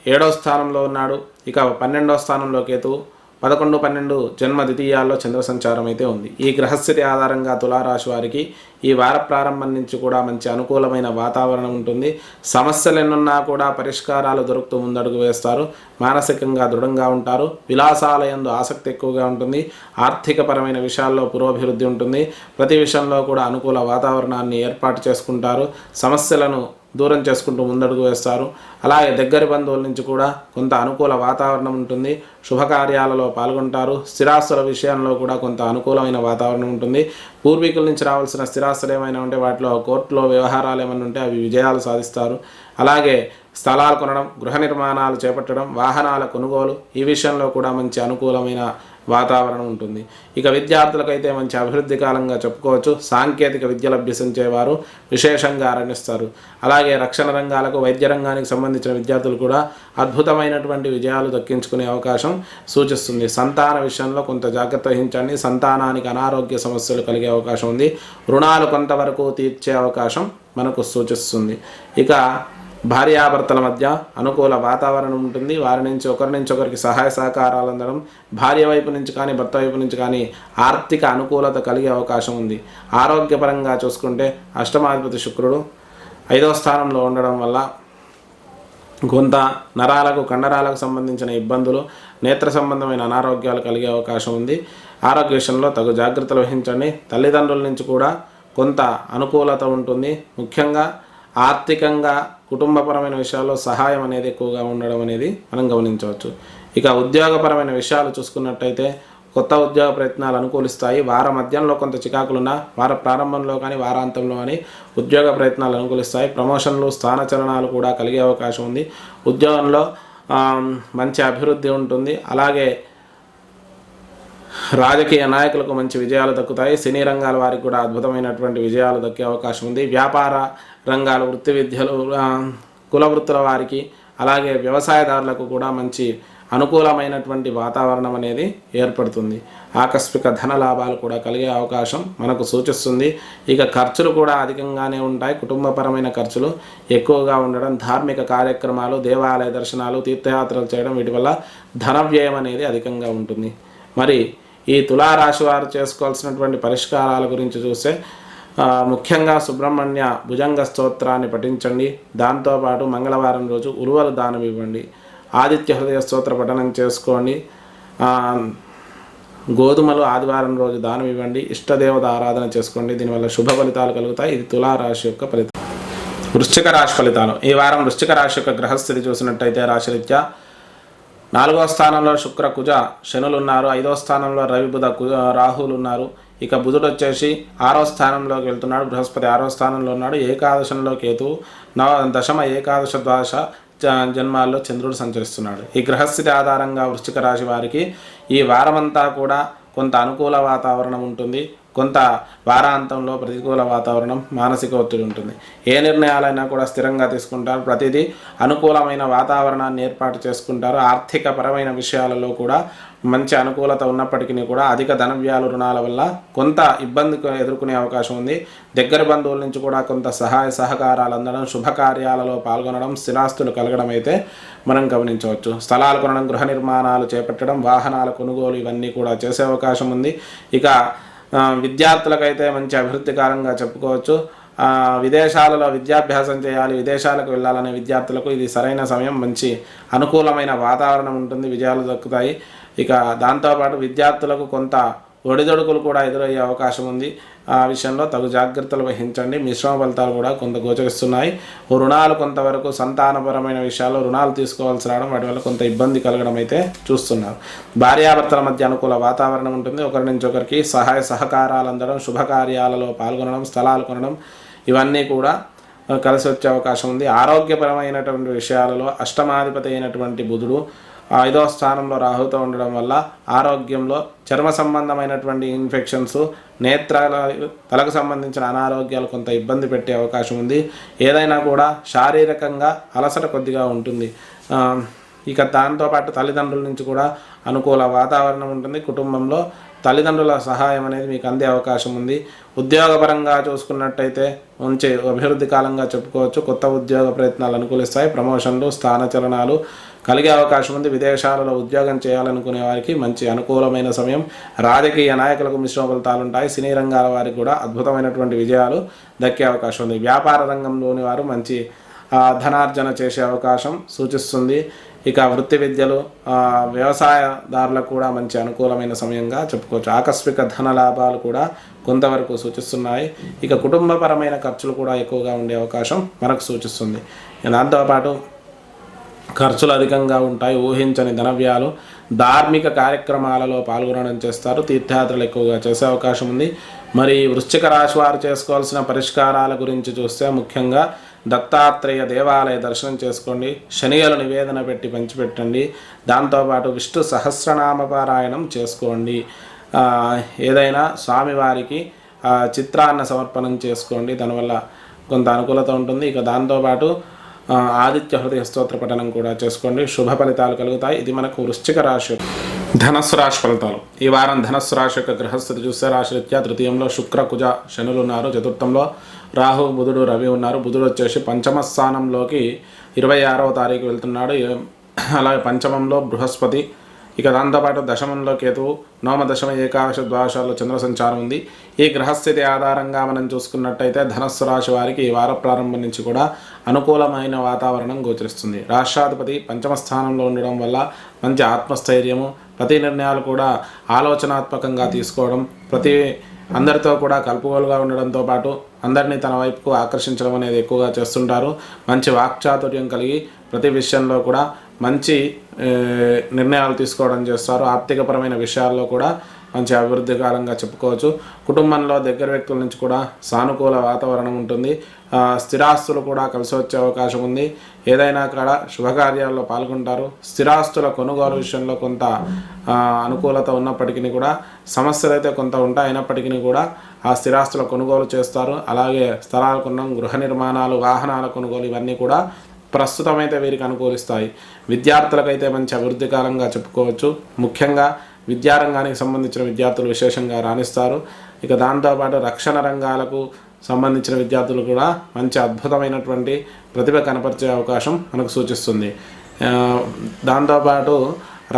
7వ స్థానంలో ఉన్నాడు. ఇక 12వ స్థానంలో కేతువు, 11, 12 జన్మ ద్వితీయాల్లో చంద్ర సంచారం అయితే ఉంది. ఈ గ్రహస్థితి ఆధారంగా తులారాశి వారికి ఈ వార ప్రారంభం నుంచి కూడా మంచి అనుకూలమైన వాతావరణం ఉంటుంది. సమస్యలు ఎన్నున్నా కూడా పరిష్కారాలు దొరుకుతూ ముందడుగు వేస్తారు. మానసికంగా దృఢంగా ఉంటారు. విలాసాలయందు ఆసక్తి ఎక్కువగా ఉంటుంది. ఆర్థికపరమైన విషయాల్లో పురోభివృద్ధి ఉంటుంది. ప్రతి విషయంలో కూడా అనుకూల వాతావరణాన్ని ఏర్పాటు చేసుకుంటారు. సమస్యలను దూరం చేసుకుంటూ ముందడుగు వేస్తారు. అలాగే దగ్గరి బంధువుల నుంచి కూడా కొంత అనుకూల వాతావరణం ఉంటుంది. శుభకార్యాలలో పాల్గొంటారు. స్థిరాస్తుల విషయంలో కూడా కొంత అనుకూలమైన వాతావరణం ఉంటుంది. పూర్వీకుల నుంచి రావాల్సిన స్థిరాస్తులు ఏమైనా ఉంటే వాటిలో కోర్టులో వ్యవహారాలు ఏమైనా ఉంటే అవి విజయాలు సాధిస్తారు. అలాగే స్థలాలు కొనడం, గృహ నిర్మాణాలు చేపట్టడం, వాహనాల కొనుగోలు ఈ విషయంలో కూడా మంచి అనుకూలమైన వాతావరణం ఉంటుంది. ఇక విద్యార్థులకైతే మంచి అభివృద్ధి కాలంగా చెప్పుకోవచ్చు. సాంకేతిక విద్యలు అభ్యసించేవారు విశేషంగా ఆరణిస్తారు. అలాగే రక్షణ రంగాలకు, వైద్య రంగానికి సంబంధించిన విద్యార్థులు కూడా అద్భుతమైనటువంటి విజయాలు దక్కించుకునే అవకాశం సూచిస్తుంది. సంతాన విషయంలో కొంత జాగ్రత్త వహించండి. సంతానానికి అనారోగ్య సమస్యలు కలిగే అవకాశం ఉంది. రుణాలు కొంతవరకు తీర్చే అవకాశం మనకు సూచిస్తుంది. ఇక భార్యాభర్తల మధ్య అనుకూల వాతావరణం ఉంటుంది. వారి నుంచి ఒకరికి సహాయ సహకారాలు అందడం, భార్య వైపు నుంచి కానీ భర్త వైపు నుంచి కానీ ఆర్థిక అనుకూలత కలిగే అవకాశం ఉంది. ఆరోగ్యపరంగా చూసుకుంటే అష్టమాధిపతి శుక్రుడు 5వ స్థానంలో ఉండడం వల్ల కొంత నరాలకు, కండరాలకు సంబంధించిన ఇబ్బందులు, నేత్ర సంబంధమైన అనారోగ్యాలు కలిగే అవకాశం ఉంది. ఆరోగ్య విషయంలో తగు జాగ్రత్తలు వహించండి. తల్లిదండ్రుల నుంచి కూడా కొంత అనుకూలత ఉంటుంది. ముఖ్యంగా ఆర్థికంగా, కుటుంబపరమైన విషయాల్లో సహాయం అనేది ఎక్కువగా ఉండడం అనేది మనం గమనించవచ్చు. ఇక ఉద్యోగపరమైన విషయాలు చూసుకున్నట్టయితే కొత్త ఉద్యోగ ప్రయత్నాలు అనుకూలిస్తాయి. వార మధ్యంలో కొంత చికాకులున్నా వార ప్రారంభంలో కానీ వారాంతంలో కానీ ఉద్యోగ ప్రయత్నాలు అనుకూలిస్తాయి. ప్రమోషన్లు, స్థానచలనాలు కూడా కలిగే అవకాశం ఉంది. ఉద్యోగంలో మంచి అభివృద్ధి ఉంటుంది. అలాగే రాజకీయ నాయకులకు మంచి విజయాలు దక్కుతాయి. సినీ రంగాల వారికి కూడా అద్భుతమైనటువంటి విజయాలు దక్కే అవకాశం ఉంది. వ్యాపార రంగాలు, వృత్తి విద్యలు, కుల వృత్తుల వారికి, అలాగే వ్యవసాయదారులకు కూడా మంచి అనుకూలమైనటువంటి వాతావరణం అనేది ఏర్పడుతుంది. ఆకస్మిక ధన లాభాలు కూడా కలిగే అవకాశం మనకు సూచిస్తుంది. ఇక ఖర్చులు కూడా అధికంగానే ఉంటాయి. కుటుంబపరమైన ఖర్చులు ఎక్కువగా ఉండడం, ధార్మిక కార్యక్రమాలు, దేవాలయ దర్శనాలు, తీర్థయాత్రలు చేయడం, వీటి వల్ల ధన వ్యయం అనేది అధికంగా ఉంటుంది. మరి ఈ తులారాశి వారు చేసుకోవాల్సినటువంటి పరిష్కారాల గురించి చూస్తే ముఖ్యంగా సుబ్రహ్మణ్య భుజంగ స్తోత్రాన్ని పఠించండి. దాంతోపాటు మంగళవారం రోజు ఉలువలు దానం ఇవ్వండి. ఆదిత్య హృదయ స్తోత్ర పఠనం చేసుకోండి. గోధుమలు ఆదివారం రోజు దానం ఇవ్వండి. ఇష్టదేవత ఆరాధన చేసుకోండి. దీనివల్ల శుభ ఫలితాలు కలుగుతాయి. ఇది తులారాశి యొక్క ఫలితం. వృశ్చిక రాశి ఫలితాలు. ఈ వారం వృశ్చిక రాశి యొక్క గ్రహస్థితి చూసినట్టయితే రాశిరీత్యా 4వ స్థానంలో శుక్ర, కుజ, శనులు ఉన్నారు. 5వ స్థానంలో రవి, బుధ, రాహులు ఉన్నారు. ఇక బుధుడు వచ్చేసి 6వ స్థానంలోకి వెళ్తున్నాడు. బృహస్పతి 6వ స్థానంలో ఉన్నాడు. ఏకాదశంలో కేతువు, దశమ, ఏకాదశ, ద్వాదశ జన్మాల్లో చంద్రుడు సంచరిస్తున్నాడు. ఈ గ్రహస్థితి ఆధారంగా వృశ్చిక రాశి వారికి ఈ వారమంతా కూడా కొంత అనుకూల వాతావరణం ఉంటుంది. కొంత వారాంతంలో ప్రతికూల వాతావరణం, మానసిక ఒత్తిడి ఉంటుంది. ఏ నిర్ణయాలైనా కూడా స్థిరంగా తీసుకుంటారు. ప్రతిదీ అనుకూలమైన వాతావరణాన్ని ఏర్పాటు చేసుకుంటారు. ఆర్థిక పరమైన విషయాలలో కూడా మంచి అనుకూలత ఉన్నప్పటికీ కూడా అధిక ధన వ్యయాలు, రుణాల వల్ల కొంత ఇబ్బంది ఎదుర్కొనే అవకాశం ఉంది. దగ్గర బంధువుల నుంచి కూడా కొంత సహాయ సహకారాలు అందడం, శుభకార్యాలలో పాల్గొనడం, స్థిరాస్తులు కలగడం అయితే మనం గమనించవచ్చు. స్థలాలు కొనడం, గృహ నిర్మాణాలు చేపట్టడం, వాహనాల కొనుగోలు ఇవన్నీ కూడా చేసే అవకాశం ఉంది. ఇక విద్యార్థులకైతే మంచి అభివృద్ధికరంగా చెప్పుకోవచ్చు. విదేశాలలో విద్యాభ్యాసం చేయాలి, విదేశాలకు వెళ్ళాలనే విద్యార్థులకు ఇది సరైన సమయం. మంచి అనుకూలమైన వాతావరణం ఉంటుంది. విజయాలు దక్కుతాయి. ఇక దాంతోపాటు విద్యార్థులకు కొంత ఒడిదొడుకులు కూడా ఎదురయ్యే అవకాశం ఉంది. ఆ విషయంలో తగు జాగ్రత్తలు వహించండి. మిశ్రమ ఫలితాలు కూడా కొంత గోచరిస్తున్నాయి. రుణాలు కొంతవరకు, సంతానపరమైన విషయాల్లో రుణాలు తీసుకోవాల్సి రావడం, వాటి వల్ల కొంత ఇబ్బంది కలగడం అయితే చూస్తున్నారు. భార్యాభర్తల మధ్య అనుకూల వాతావరణం ఉంటుంది. ఒకరి నుంచి ఒకరికి సహాయ సహకారాలు అందడం, శుభకార్యాలలో పాల్గొనడం, స్థలాలు కొనడం ఇవన్నీ కూడా కలిసి వచ్చే అవకాశం ఉంది. ఆరోగ్యపరమైనటువంటి విషయాలలో అష్టమాధిపతి అయినటువంటి బుధుడు 5వ స్థానంలో రాహుతో ఉండడం వల్ల ఆరోగ్యంలో చర్మ సంబంధమైనటువంటి ఇన్ఫెక్షన్స్, నేత్రాల, తలకు సంబంధించిన అనారోగ్యాలు కొంత ఇబ్బంది పెట్టే అవకాశం ఉంది. ఏదైనా కూడా శారీరకంగా అలసట కొద్దిగా ఉంటుంది. ఇక దాంతోపాటు తల్లిదండ్రుల నుంచి కూడా అనుకూల వాతావరణం ఉంటుంది. కుటుంబంలో తల్లిదండ్రుల సహాయం అనేది మీకు అందే అవకాశం ఉంది. ఉద్యోగపరంగా చూసుకున్నట్టయితే మంచి అభివృద్ధి కాలంగా చెప్పుకోవచ్చు. కొత్త ఉద్యోగ ప్రయత్నాలు అనుకూలిస్తాయి. ప్రమోషన్లు, స్థానచలనాలు, కలిగే అవకాశం ఉంది. విదేశాలలో ఉద్యోగం చేయాలనుకునే వారికి మంచి అనుకూలమైన సమయం. రాజకీయ నాయకులకు మిశ్రమ ఫలితాలు ఉంటాయి. సినీ రంగాల వారికి కూడా అద్భుతమైనటువంటి విజయాలు దక్కే అవకాశం ఉంది. వ్యాపార రంగంలోని వారు మంచి ధనార్జన చేసే అవకాశం సూచిస్తుంది. ఇక వృత్తి విద్యలు వ్యవసాయదారులకు కూడా మంచి అనుకూలమైన సమయంగా చెప్పుకోవచ్చు. ఆకస్మిక ధన లాభాలు కూడా కొంతవరకు సూచిస్తున్నాయి. ఇక కుటుంబపరమైన ఖర్చులు కూడా ఎక్కువగా ఉండే అవకాశం మనకు సూచిస్తుంది. దాంతోపాటు ఖర్చులు అధికంగా ఉంటాయి. ఊహించని ధనవ్యాలు. ధార్మిక కార్యక్రమాలలో పాల్గొనడం చేస్తారు. తీర్థయాత్రలు ఎక్కువగా చేసే అవకాశం ఉంది. మరి వృశ్చిక రాశి వారు చేసుకోవాల్సిన పరిష్కారాల గురించి చూస్తే ముఖ్యంగా దత్తాత్రేయ దేవాలయ దర్శనం చేసుకోండి. శనిగలు నివేదన పెట్టి పంచిపెట్టండి. దాంతోపాటు విష్ణు సహస్రనామ పారాయణం చేసుకోండి. ఏదైనా స్వామివారికి చిత్రాన్న సమర్పణం చేసుకోండి. దానివల్ల కొంత అనుకూలత ఉంటుంది. ఇక దాంతోపాటు ఆదిత్య హృదయ స్తోత్ర పఠనం కూడా చేసుకోండి. శుభ ఫలితాలు కలుగుతాయి. ఇది మనకు వృశ్చిక రాశి. ధనస్సు రాశి ఫలితాలు. ఈ వారం ధనస్సు రాశి యొక్క గ్రహస్థితి చూస్తే రాశిరీత్యా తృతీయంలో శుక్ర కుజ శనులు ఉన్నారు. చతుర్థంలో రాహు బుధుడు రవి ఉన్నారు. బుధుడు వచ్చేసి పంచమ స్థానంలోకి 26వ తారీఖు వెళ్తున్నాడు. అలాగే పంచమంలో బృహస్పతి. ఇక దాంతోపాటు దశమంలో కేతువు, నవమ దశమ ఏకాదశ ద్వాదశాల్లో చంద్ర సంచారం ఉంది. ఈ గ్రహస్థితి ఆధారంగా మనం చూసుకున్నట్టయితే ధనస్సు రాశి వారికి ఈ వార ప్రారంభం నుంచి కూడా అనుకూలమైన వాతావరణం గోచరిస్తుంది. రాష్ట్రాధిపతి పంచమ స్థానంలో ఉండడం వల్ల మంచి ఆత్మస్థైర్యము, ప్రతి నిర్ణయాలు కూడా ఆలోచనాత్మకంగా తీసుకోవడం, అందరితో కూడా కలుపుగోలుగా ఉండడంతో పాటు అందరినీ తన వైపుకు ఆకర్షించడం అనేది ఎక్కువగా చేస్తుంటారు. మంచి వాక్చాతుర్యం కలిగి ప్రతి విషయంలో కూడా మంచి నిర్ణయాలు తీసుకోవడం చేస్తారు. ఆర్థికపరమైన విషయాల్లో కూడా మంచి అభివృద్ధి కాలంగా చెప్పుకోవచ్చు. కుటుంబంలో దగ్గర వ్యక్తుల నుంచి కూడా సానుకూల వాతావరణం ఉంటుంది. స్థిరాస్తులు కూడా కలిసి వచ్చే అవకాశం ఉంది. ఏదైనా కూడా శుభకార్యాల్లో పాల్గొంటారు. స్థిరాస్తుల కొనుగోలు విషయంలో కొంత అనుకూలత ఉన్నప్పటికీ కూడా సమస్యలు అయితే కొంత ఉంటాయి. అయినప్పటికీ కూడా ఆ స్థిరాస్తుల కొనుగోలు చేస్తారు. అలాగే స్థలాల కొనడం, గృహ నిర్మాణాలు, వాహనాల కొనుగోలు ఇవన్నీ కూడా ప్రస్తుతం అయితే వీరికి అనుకూలిస్తాయి. విద్యార్థులకైతే మంచి అభివృద్ధి కాలంగా చెప్పుకోవచ్చు. ముఖ్యంగా విద్యారంగానికి సంబంధించిన విద్యార్థులు విశేషంగా రాణిస్తారు. ఇక దాంతోపాటు రక్షణ రంగాలకు సంబంధించిన విద్యార్థులు కూడా మంచి అద్భుతమైనటువంటి ప్రతిభ కనపరిచే అవకాశం మనకు సూచిస్తుంది. దాంతోపాటు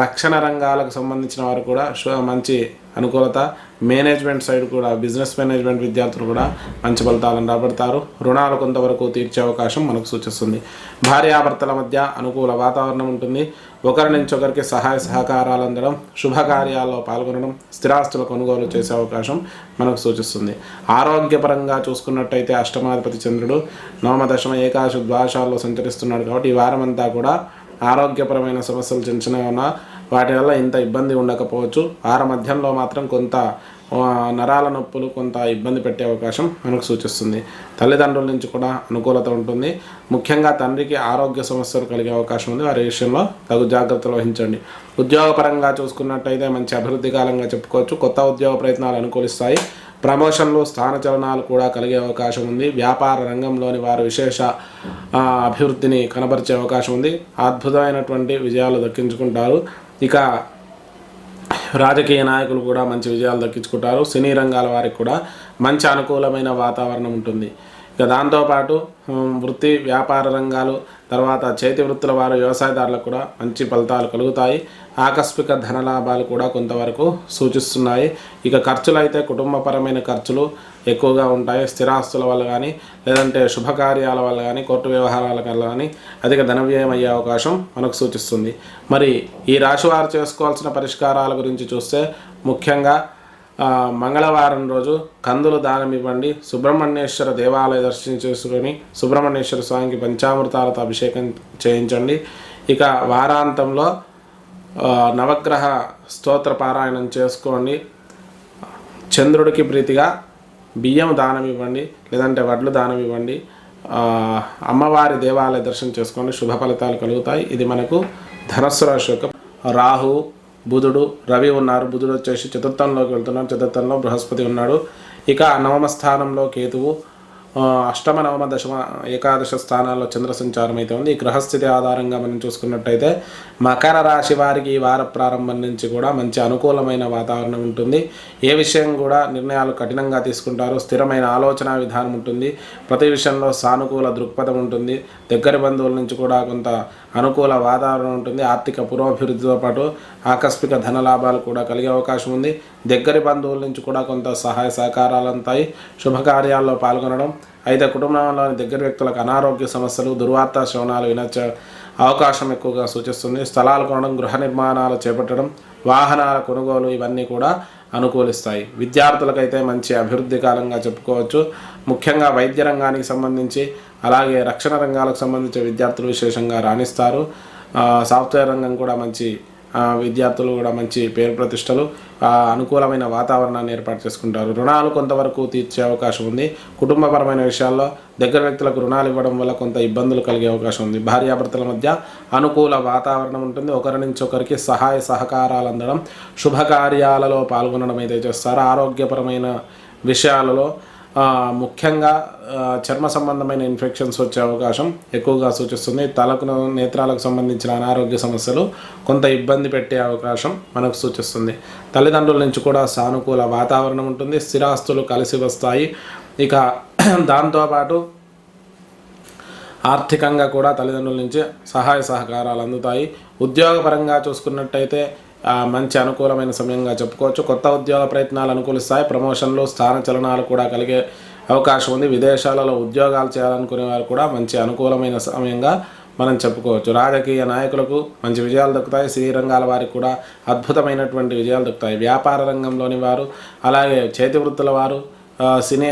రక్షణ రంగాలకు సంబంధించిన వారు కూడా మంచి అనుకూలత. మేనేజ్మెంట్ సైడ్ కూడా బిజినెస్ మేనేజ్మెంట్ విద్యార్థులు కూడా మంచి ఫలితాలను రాబడతారు. రుణాలు కొంతవరకు తీర్చే అవకాశం మనకు సూచిస్తుంది. భార్యాభర్తల మధ్య అనుకూల వాతావరణం ఉంటుంది. ఒకరి నుంచి ఒకరికి సహాయ సహకారాలు అందడం, శుభకార్యాల్లో పాల్గొనడం, స్థిరాస్తుల కొనుగోలు చేసే అవకాశం మనకు సూచిస్తుంది. ఆరోగ్యపరంగా చూసుకున్నట్టయితే అష్టమాధిపతి చంద్రుడు నవమ దశమ ఏకాదశ ద్వాదశాల్లో సంచరిస్తున్నాడు. కాబట్టి ఈ వారం అంతా కూడా ఆరోగ్యపరమైన సమస్యలు చిన్నగా ఉన్నా వాటి వల్ల ఇంత ఇబ్బంది ఉండకపోవచ్చు. వార మధ్యంలో మాత్రం కొంత నరాల నొప్పులు కొంత ఇబ్బంది పెట్టే అవకాశం మనకు సూచిస్తుంది. తల్లిదండ్రుల నుంచి కూడా అనుకూలత ఉంటుంది. ముఖ్యంగా తండ్రికి ఆరోగ్య సమస్యలు కలిగే అవకాశం ఉంది. వారి విషయంలో తగు జాగ్రత్తలు వహించండి. ఉద్యోగపరంగా చూసుకున్నట్టయితే మంచి అభివృద్ధి కాలంగా చెప్పుకోవచ్చు. కొత్త ఉద్యోగ ప్రయత్నాలు అనుకూలిస్తాయి. ప్రమోషన్లు, స్థానచలనాలు కూడా కలిగే అవకాశం ఉంది. వ్యాపార రంగంలోని వారు విశేష అభివృద్ధిని కనబరిచే అవకాశం ఉంది. అద్భుతమైనటువంటి విజయాలు దక్కించుకుంటారు. ఇక రాజకీయ నాయకులు కూడా మంచి విజయాలు దక్కించుకుంటారు. సినీ రంగాల వారికి కూడా మంచి అనుకూలమైన వాతావరణం ఉంటుంది. ఇక దాంతోపాటు వృత్తి వ్యాపార రంగాలు, తర్వాత చేతి వృత్తుల వారు, వ్యవసాయదారులకు కూడా మంచి ఫలితాలు కలుగుతాయి. ఆకస్మిక ధనలాభాలు కూడా కొంతవరకు సూచిస్తున్నాయి. ఇక ఖర్చులు అయితే కుటుంబపరమైన ఖర్చులు ఎక్కువగా ఉంటాయి. స్థిరాస్తుల వల్ల కానీ, లేదంటే శుభకార్యాల వల్ల కానీ, కోర్టు వ్యవహారాల వల్ల కానీ అధిక ధన వ్యయం అయ్యే అవకాశం మనకు సూచిస్తుంది. మరి ఈ రాశి వారు చేసుకోవాల్సిన పరిష్కారాల గురించి చూస్తే ముఖ్యంగా మంగళవారం రోజు కందులు దానం ఇవ్వండి. సుబ్రహ్మణ్యేశ్వర దేవాలయ దర్శనం చేసుకొని సుబ్రహ్మణ్యేశ్వర స్వామికి పంచామృతాలతో అభిషేకం చేయించండి. ఇక వారాంతంలో నవగ్రహ స్తోత్ర పారాయణం చేసుకోండి. చంద్రుడికి ప్రీతిగా బియ్యం దానం ఇవ్వండి, లేదంటే వడ్లు దానం ఇవ్వండి. అమ్మవారి దేవాలయ దర్శనం చేసుకోండి. శుభ ఫలితాలు కలుగుతాయి. ఇది మనకు ధనస్సు రాశి యొక్క. రాహు బుధుడు రవి ఉన్నారు. బుధుడు వచ్చేసి చతుర్థంలోకి వెళ్తున్నారు. చతుర్థంలో బృహస్పతి ఉన్నాడు. ఇక నవమ స్థానంలో కేతువు, అష్టమ నవమ దశమ ఏకాదశ స్థానాల్లో చంద్ర సంచారం అయితే ఉంది. ఈ గ్రహస్థితి ఆధారంగా మనం చూసుకున్నట్టయితే మకర రాశి వారికి ఈ వార ప్రారంభం నుంచి కూడా మంచి అనుకూలమైన వాతావరణం ఉంటుంది. ఏ విషయం కూడా నిర్ణయాలు కఠినంగా తీసుకుంటారు. స్థిరమైన ఆలోచన విధానం ఉంటుంది. ప్రతి విషయంలో సానుకూల దృక్పథం ఉంటుంది. దగ్గర బంధువుల నుంచి కూడా కొంత అనుకూల వాతావరణం ఉంటుంది. ఆర్థిక పురోభివృద్ధితో పాటు ఆకస్మిక ధన లాభాలు కూడా కలిగే అవకాశం ఉంది. దగ్గరి బంధువుల నుంచి కూడా కొంత సహాయ సహకారాలు అందుతాయి. శుభకార్యాల్లో పాల్గొనడం. అయితే కుటుంబంలోని దగ్గర వ్యక్తులకు అనారోగ్య సమస్యలు, దుర్వార్త శ్రవణాలు వినొచ్చే అవకాశం ఎక్కువగా సూచిస్తుంది. స్థలాలు కొనడం, గృహ నిర్మాణాలు చేపట్టడం, వాహనాల కొనుగోలు ఇవన్నీ కూడా అనుకూలిస్తాయి. విద్యార్థులకైతే మంచి అభివృద్ధి కాలంగా చెప్పుకోవచ్చు. ముఖ్యంగా వైద్య రంగానికి సంబంధించి అలాగే రక్షణ రంగాలకు సంబంధించిన విద్యార్థులు విశేషంగా రాణిస్తారు. సాఫ్ట్వేర్ రంగం కూడా మంచి విద్యార్థులు కూడా మంచి పేరు ప్రతిష్టలు, అనుకూలమైన వాతావరణాన్ని ఏర్పాటు చేసుకుంటారు. రుణాలు కొంతవరకు తీర్చే అవకాశం ఉంది. కుటుంబపరమైన విషయాల్లో దగ్గర వ్యక్తులకు రుణాలు ఇవ్వడం వల్ల కొంత ఇబ్బందులు కలిగే అవకాశం ఉంది. భార్యాభర్తల మధ్య అనుకూల వాతావరణం ఉంటుంది. ఒకరి నుంచి ఒకరికి సహాయ సహకారాలు అందడం, శుభకార్యాలలో పాల్గొనడం అయితే చేస్తారు. ఆరోగ్యపరమైన విషయాలలో ముఖ్యంగా చర్మ సంబంధమైన ఇన్ఫెక్షన్స్ వచ్చే అవకాశం ఎక్కువగా సూచిస్తుంది. తలకు, నేత్రాలకు సంబంధించిన అనారోగ్య సమస్యలు కొంత ఇబ్బంది పెట్టే అవకాశం మనకు సూచిస్తుంది. తల్లిదండ్రుల నుంచి కూడా సానుకూల వాతావరణం ఉంటుంది. స్థిరాస్తులు కలిసి వస్తాయి. ఇక దాంతోపాటు ఆర్థికంగా కూడా తల్లిదండ్రుల నుంచి సహాయ సహకారాలు అందుతాయి. ఉద్యోగపరంగా చూసుకున్నట్టయితే మంచి అనుకూలమైన సమయంగా చెప్పుకోవచ్చు. కొత్త ఉద్యోగ ప్రయత్నాలు అనుకూలిస్తాయి. ప్రమోషన్లు, స్థానచలనాలు కూడా కలిగే అవకాశం ఉంది. విదేశాలలో ఉద్యోగాలు చేయాలనుకునే వారు కూడా మంచి అనుకూలమైన సమయంగా మనం చెప్పుకోవచ్చు. రాజకీయ నాయకులకు మంచి విజయాలు దక్కుతాయి. సినీ రంగాల వారికి కూడా అద్భుతమైనటువంటి విజయాలు దక్కుతాయి. వ్యాపార రంగంలోని వారు, అలాగే చేతి వృత్తుల వారు, సినీ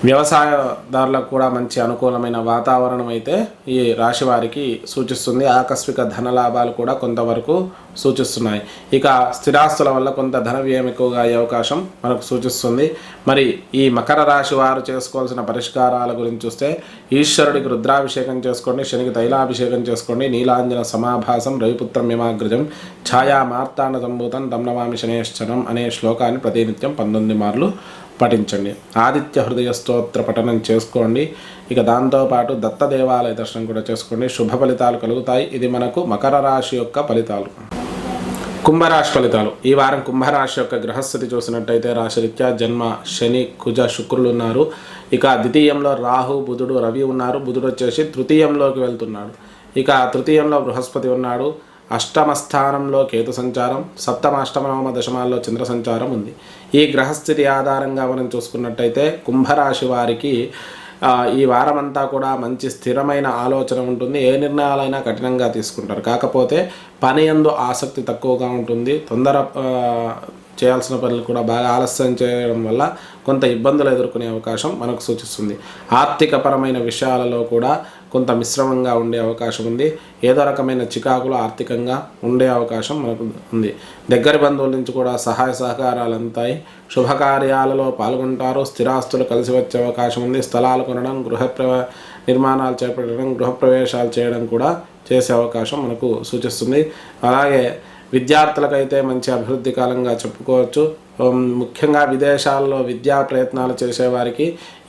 వ్యవసాయదారులకు కూడా మంచి అనుకూలమైన వాతావరణం అయితే ఈ రాశి వారికి సూచిస్తుంది. ఆకస్మిక ధన లాభాలు కూడా కొంతవరకు సూచిస్తున్నాయి. ఇక స్థిరాస్తుల వల్ల కొంత ధన వ్యయం ఎక్కువగా అయ్యే అవకాశం మనకు సూచిస్తుంది. మరి ఈ మకర రాశి వారు చేసుకోవాల్సిన పరిష్కారాల గురించి చూస్తే, ఈశ్వరుడికి రుద్రాభిషేకం చేసుకోండి, శనికి తైలాభిషేకం చేసుకోండి, నీలాంజన సమాభాసం రవిపుత్రం యమాగ్రజం ఛాయా మార్తాండ సంభూతం దమ్నమామి శనేశ్వరం అనే శ్లోకాన్ని ప్రతినిత్యం 19 మార్లు పఠించండి. ఆదిత్య హృదయ స్తోత్ర పఠనం చేసుకోండి. ఇక దాంతోపాటు దత్త దేవాలయ దర్శనం కూడా చేసుకోండి. శుభ ఫలితాలు కలుగుతాయి. ఇది మనకు మకర రాశి యొక్క ఫలితాలు. కుంభరాశి ఫలితాలు. ఈ వారం కుంభరాశి యొక్క గ్రహస్థితి చూసినట్టయితే రాశిరీత్యా జన్మ శని, కుజ, శుక్రులు ఉన్నారు. ఇక ద్వితీయంలో రాహు, బుధుడు, రవి ఉన్నారు. బుధుడు వచ్చేసి తృతీయంలోకి వెళ్తున్నాడు. ఇక తృతీయంలో బృహస్పతి ఉన్నాడు. అష్టమ స్థానంలో కేతు సంచారం, సప్తమ, అష్టమ, నవమ, దశమాల్లో చంద్ర సంచారం ఉంది. ఈ గ్రహస్థితి ఆధారంగా మనం చూసుకున్నట్టయితే కుంభరాశి వారికి ఈ వారమంతా కూడా మంచి స్థిరమైన ఆలోచన ఉంటుంది. ఏ నిర్ణయాలైనా కఠినంగా తీసుకుంటారు. కాకపోతే పని యందు ఆసక్తి తక్కువగా ఉంటుంది. తొందర చేయాల్సిన పనులు కూడా బాగా ఆలస్యం చేయడం వల్ల కొంత ఇబ్బందులు ఎదుర్కొనే అవకాశం మనకు సూచిస్తుంది. ఆర్థికపరమైన విషయాలలో కూడా కొంత మిశ్రమంగా ఉండే అవకాశం ఉంది. ఏదో రకమైన చికాకులు ఆర్థికంగా ఉండే అవకాశం మనకు ఉంది. దగ్గర బంధువుల నుంచి కూడా సహాయ సహకారాలు అందుతాయి. శుభకార్యాలలో పాల్గొంటారు. స్థిరాస్తులు కలిసి వచ్చే అవకాశం ఉంది. స్థలాలు కొనడం, నిర్మాణాలు చేపట్టడం, గృహప్రవేశాలు చేయడం కూడా చేసే అవకాశం మనకు సూచిస్తుంది. అలాగే విద్యార్థులకైతే మంచి అభివృద్ధి కాలంగా చెప్పుకోవచ్చు. ముఖ్యంగా విదేశాల్లో విద్యా ప్రయత్నాలు చేసేవారికి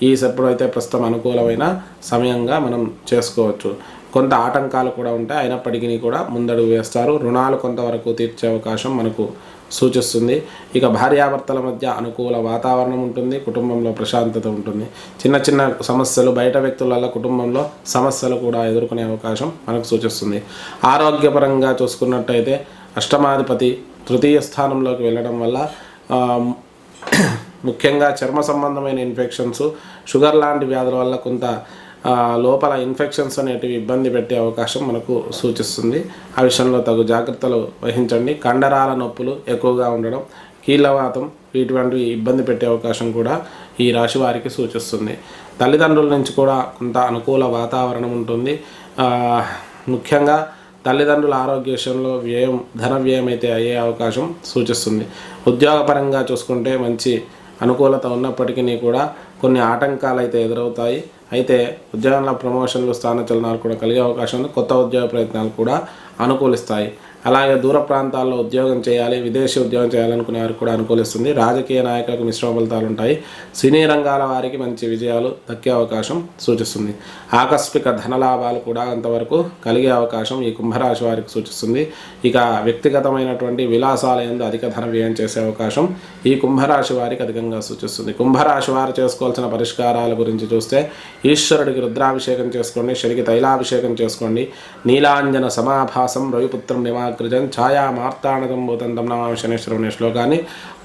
ఈ ఎప్పుడైతే ప్రస్తుతం అనుకూలమైన సమయంగా మనం చేసుకోవచ్చు. కొంత ఆటంకాలు కూడా ఉంటాయి, అయినప్పటికీ కూడా ముందడుగు వేస్తారు. రుణాలు కొంతవరకు తీర్చే అవకాశం మనకు సూచిస్తుంది. ఇక భార్యాభర్తల మధ్య అనుకూల వాతావరణం ఉంటుంది. కుటుంబంలో ప్రశాంతత ఉంటుంది. చిన్న చిన్న సమస్యలు, బయట వ్యక్తుల వల్ల కుటుంబంలో సమస్యలు కూడా ఎదుర్కొనే అవకాశం మనకు సూచిస్తుంది. ఆరోగ్యపరంగా చూసుకున్నట్టయితే అష్టమాధిపతి తృతీయ స్థానంలోకి వెళ్ళడం వల్ల ముఖ్యంగా చర్మ సంబంధమైన ఇన్ఫెక్షన్స్, షుగర్ లాంటి వ్యాధుల వల్ల కొంత లోపల ఇన్ఫెక్షన్స్ అనేటివి ఇబ్బంది పెట్టే అవకాశం మనకు సూచిస్తుంది. ఆ విషయంలో తగు జాగ్రత్తలు వహించండి. కండరాల నొప్పులు ఎక్కువగా ఉండడం, కీళ్ళవాతం ఇటువంటివి ఇబ్బంది పెట్టే అవకాశం కూడా ఈ రాశి వారికి సూచిస్తుంది. తల్లిదండ్రుల నుంచి కూడా కొంత అనుకూల వాతావరణం ఉంటుంది. ముఖ్యంగా తల్లిదండ్రుల ఆరోగ్య విషయంలో ధన వ్యయం అయితే అయ్యే అవకాశం సూచిస్తుంది. ఉద్యోగపరంగా చూసుకుంటే మంచి అనుకూలత ఉన్నప్పటికీ కూడా కొన్ని ఆటంకాలు అయితే ఎదురవుతాయి. అయితే ఉద్యోగంలో ప్రమోషన్లు, స్థానచలనాలు కూడా కలిగే అవకాశం ఉంది. కొత్త ఉద్యోగ ప్రయత్నాలు కూడా అనుకూలిస్తాయి. అలాగే దూర ప్రాంతాల్లో ఉద్యోగం చేయాలి, విదేశీ ఉద్యోగం చేయాలనుకునే వారికి కూడా అనుకూలిస్తుంది. రాజకీయ నాయకులకు మిశ్రమ ఫలితాలు ఉంటాయి. సినీ రంగాల వారికి మంచి విజయాలు దక్కే అవకాశం సూచిస్తుంది. ఆకస్మిక ధనలాభాలు కూడా అంతవరకు కలిగే అవకాశం ఈ కుంభరాశి వారికి సూచిస్తుంది. ఇక వ్యక్తిగతమైనటువంటి విలాసాల యందు అధిక ధన వ్యయం చేసే అవకాశం ఈ కుంభరాశి వారికి అధికంగా సూచిస్తుంది. కుంభరాశి వారు చేసుకోవాల్సిన పరిష్కారాల గురించి చూస్తే ఈశ్వరుడికి రుద్రాభిషేకం చేసుకోండి, శనికి తైలాభిషేకం చేసుకోండి, నీలాంజన సమాభాసం రవిపుత్రం నిమాగ్రజం ఛాయా మార్తాండకం భూతంతం నమామి శనేశ్వరం అనే శ్లోకాన్ని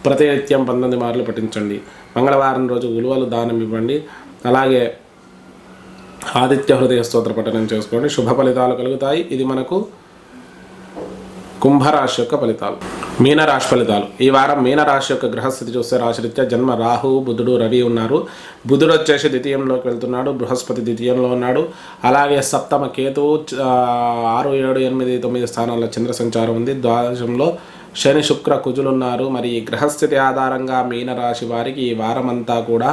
ప్రతినిత్యం 19 మార్లు పఠించండి. మంగళవారం రోజు ఉలువలు దానం ఇవ్వండి. అలాగే ఆదిత్య హృదయ స్తోత్ర పఠనం చేసుకోండి. శుభ ఫలితాలు కలుగుతాయి. ఇది మనకు కుంభరాశి యొక్క ఫలితాలు. మీనరాశి ఫలితాలు. ఈ వారం మీనరాశి యొక్క గ్రహస్థితి చూస్తే రాశిరీత్యా జన్మ రాహు, బుధుడు, రవి ఉన్నారు. బుధుడు వచ్చేసి ద్వితీయంలోకి వెళ్తున్నాడు, బృహస్పతి ద్వితీయంలో ఉన్నాడు. అలాగే సప్తమ కేతువు 6, 7, 8, 9 స్థానాల్లో చంద్ర సంచారం ఉంది. ద్వాదశంలో శని, శుక్ర, కుజులు ఉన్నారు. మరి ఈ గ్రహస్థితి ఆధారంగా మీనరాశి వారికి ఈ వారం అంతా కూడా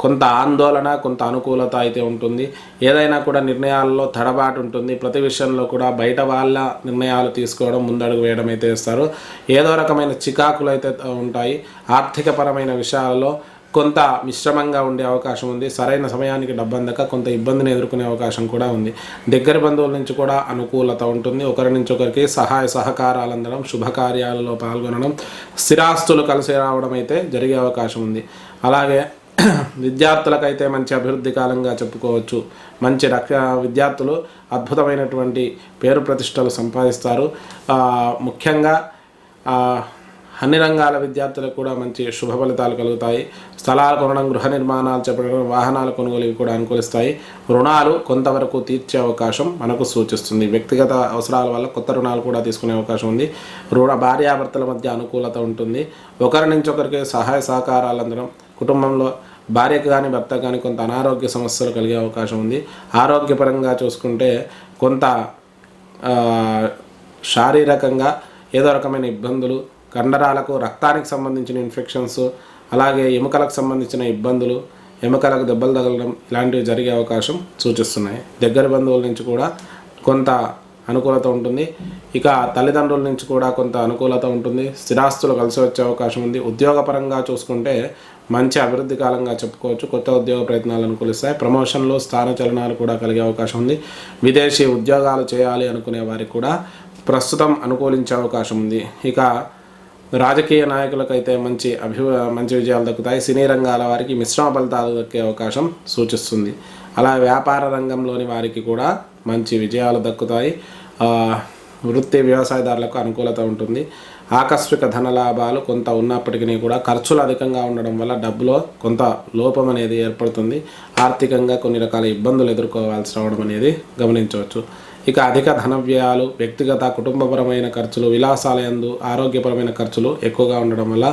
కొంత ఆందోళన, కొంత అనుకూలత అయితే ఉంటుంది. ఏదైనా కూడా నిర్ణయాల్లో తడబాటు ఉంటుంది. ప్రతి విషయంలో కూడా బయట వాళ్ళ నిర్ణయాలు తీసుకోవడం, ముందడుగు వేయడం అయితే చేస్తారు. ఏదో రకమైన చికాకులు అయితే ఉంటాయి. ఆర్థికపరమైన విషయాల్లో కొంత మిశ్రమంగా ఉండే అవకాశం ఉంది. సరైన సమయానికి డబ్బు అందక కొంత ఇబ్బందిని ఎదుర్కొనే అవకాశం కూడా ఉంది. దగ్గర బంధువుల నుంచి కూడా అనుకూలత ఉంటుంది. ఒకరి నుంచి ఒకరికి సహాయ సహకారాలు అందడం, శుభకార్యాలలో పాల్గొనడం, స్థిరాస్తులు కలిసి రావడం అయితే జరిగే అవకాశం ఉంది. అలాగే విద్యార్థులకైతే మంచి అభివృద్ధి కాలంగా చెప్పుకోవచ్చు. మంచి విద్యార్థులు అద్భుతమైనటువంటి పేరు ప్రతిష్టలు సంపాదిస్తారు. ముఖ్యంగా అన్ని రంగాల విద్యార్థులకు కూడా మంచి శుభ ఫలితాలు కలుగుతాయి. స్థలాలు కొనడం, గృహ నిర్మాణాలు చేపట్టడం, వాహనాల కొనుగోలు కూడా అనుకూలిస్తాయి. రుణాలు కొంతవరకు తీర్చే అవకాశం మనకు సూచిస్తుంది. వ్యక్తిగత అవసరాల వల్ల కొత్త రుణాలు కూడా తీసుకునే అవకాశం ఉంది. భార్యాభర్తల మధ్య అనుకూలత ఉంటుంది. ఒకరి నుంచి ఒకరికి సహాయ సహకారాలు అందడం, కుటుంబంలో భార్యకు కానీ భర్తకు కానీ కొంత అనారోగ్య సమస్యలు కలిగే అవకాశం ఉంది. ఆరోగ్యపరంగా చూసుకుంటే కొంత శారీరకంగా ఏదో రకమైన ఇబ్బందులు, కండరాలకు, రక్తానికి సంబంధించిన ఇన్ఫెక్షన్స్, అలాగే ఎముకలకు సంబంధించిన ఇబ్బందులు, ఎముకలకు దెబ్బలు తగలడం ఇలాంటివి జరిగే అవకాశం సూచిస్తున్నాయి. దగ్గర బంధువుల నుంచి కూడా కొంత అనుకూలత ఉంటుంది. ఇక తల్లిదండ్రుల నుంచి కూడా కొంత అనుకూలత ఉంటుంది. స్థిరాస్తులు కలిసి వచ్చే అవకాశం ఉంది. ఉద్యోగపరంగా చూసుకుంటే మంచి అభివృద్ధి కాలంగా చెప్పుకోవచ్చు. కొత్త ఉద్యోగ ప్రయత్నాలు అనుకూలిస్తాయి. ప్రమోషన్లు, స్థానచలనాలు కూడా కలిగే అవకాశం ఉంది. విదేశీ ఉద్యోగాలు చేయాలి అనుకునే వారికి కూడా ప్రస్తుతం అనుకూలించే అవకాశం ఉంది. ఇక రాజకీయ నాయకులకైతే మంచి విజయాలు దక్కుతాయి. సినీ రంగాల వారికి మిశ్రమ ఫలితాలు దక్కే అవకాశం సూచిస్తుంది. అలా వ్యాపార రంగంలోని వారికి కూడా మంచి విజయాలు దక్కుతాయి. వృత్తి వ్యవసాయదారులకు అనుకూలత ఉంటుంది. ఆకస్మిక ధనలాభాలు కొంత ఉన్నప్పటికీ కూడా ఖర్చులు అధికంగా ఉండడం వల్ల డబ్బులో కొంత లోపం అనేది ఏర్పడుతుంది. ఆర్థికంగా కొన్ని రకాల ఇబ్బందులు ఎదుర్కోవాల్సి రావడం అనేది గమనించవచ్చు. ఇక అధిక ధన వ్యయాలు, వ్యక్తిగత కుటుంబపరమైన ఖర్చులు, విలాసాల యందు ఆరోగ్యపరమైన ఖర్చులు ఎక్కువగా ఉండడం వల్ల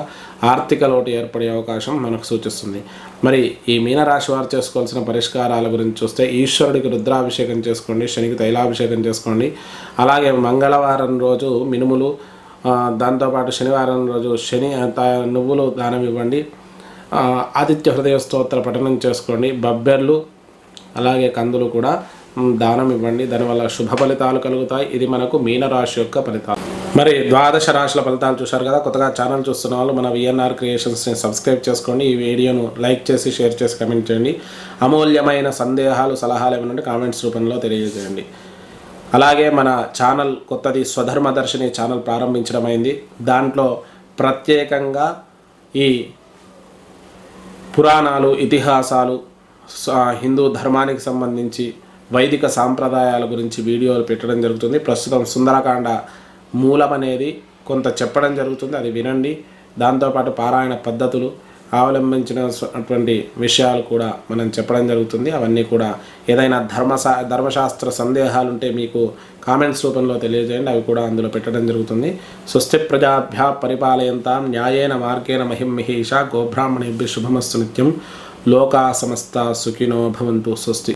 ఆర్థిక లోటు ఏర్పడే అవకాశం మనకు సూచిస్తుంది. మరి ఈ మీనరాశి వారు చేసుకోవాల్సిన పరిష్కారాల గురించి చూస్తే ఈశ్వరుడికి రుద్రాభిషేకం చేసుకోండి, శనికి తైలాభిషేకం చేసుకోండి. అలాగే మంగళవారం రోజు మినుములు, దాంతోపాటు శనివారం రోజు నువ్వులు దానం ఇవ్వండి. ఆదిత్య హృదయ స్తోత్ర పఠనం చేసుకోండి. బబ్బెర్లు అలాగే కందులు కూడా దానం ఇవ్వండి. దానివల్ల శుభ ఫలితాలు కలుగుతాయి. ఇది మనకు మీనరాశి యొక్క ఫలితాలు. మరి ద్వాదశ రాశుల ఫలితాలు చూశారు కదా. కొత్తగా ఛానల్ చూస్తున్న వాళ్ళు మన విఎన్ఆర్ క్రియేషన్స్ని సబ్స్క్రైబ్ చేసుకోండి. ఈ వీడియోను లైక్ చేసి, షేర్ చేసి, కమెంట్ చేయండి. అమూల్యమైన సందేహాలు, సలహాలు ఏమైనా కామెంట్స్ రూపంలో తెలియజేయండి. అలాగే మన ఛానల్ కొత్తది స్వధర్మదర్శిని ఛానల్ ప్రారంభించడం అయింది. దాంట్లో ప్రత్యేకంగా ఈ పురాణాలు, ఇతిహాసాలు, హిందూ ధర్మానికి సంబంధించి వైదిక సాంప్రదాయాల గురించి వీడియోలు పెట్టడం జరుగుతుంది. ప్రస్తుతం సుందరకాండ మూలం అనేది కొంత చెప్పడం జరుగుతుంది, అది వినండి. దాంతోపాటు పారాయణ పద్ధతులు, అవలంబించినటువంటి విషయాలు కూడా మనం చెప్పడం జరుగుతుంది. అవన్నీ కూడా ఏదైనా ధర్మశాస్త్ర సందేహాలు ఉంటే మీకు కామెంట్స్ రూపంలో తెలియజేయండి, అవి కూడా అందులో పెట్టడం జరుగుతుంది. స్వస్తి ప్రజాభ్యా పరిపాలయంతాం న్యాయేన మార్గేణ మహిం మిహీషా గోబ్రాహ్మణేభ్యః శుభమస్తు నిత్యం. లోకా సమస్త సుఖినో భవంతు. స్వస్తి.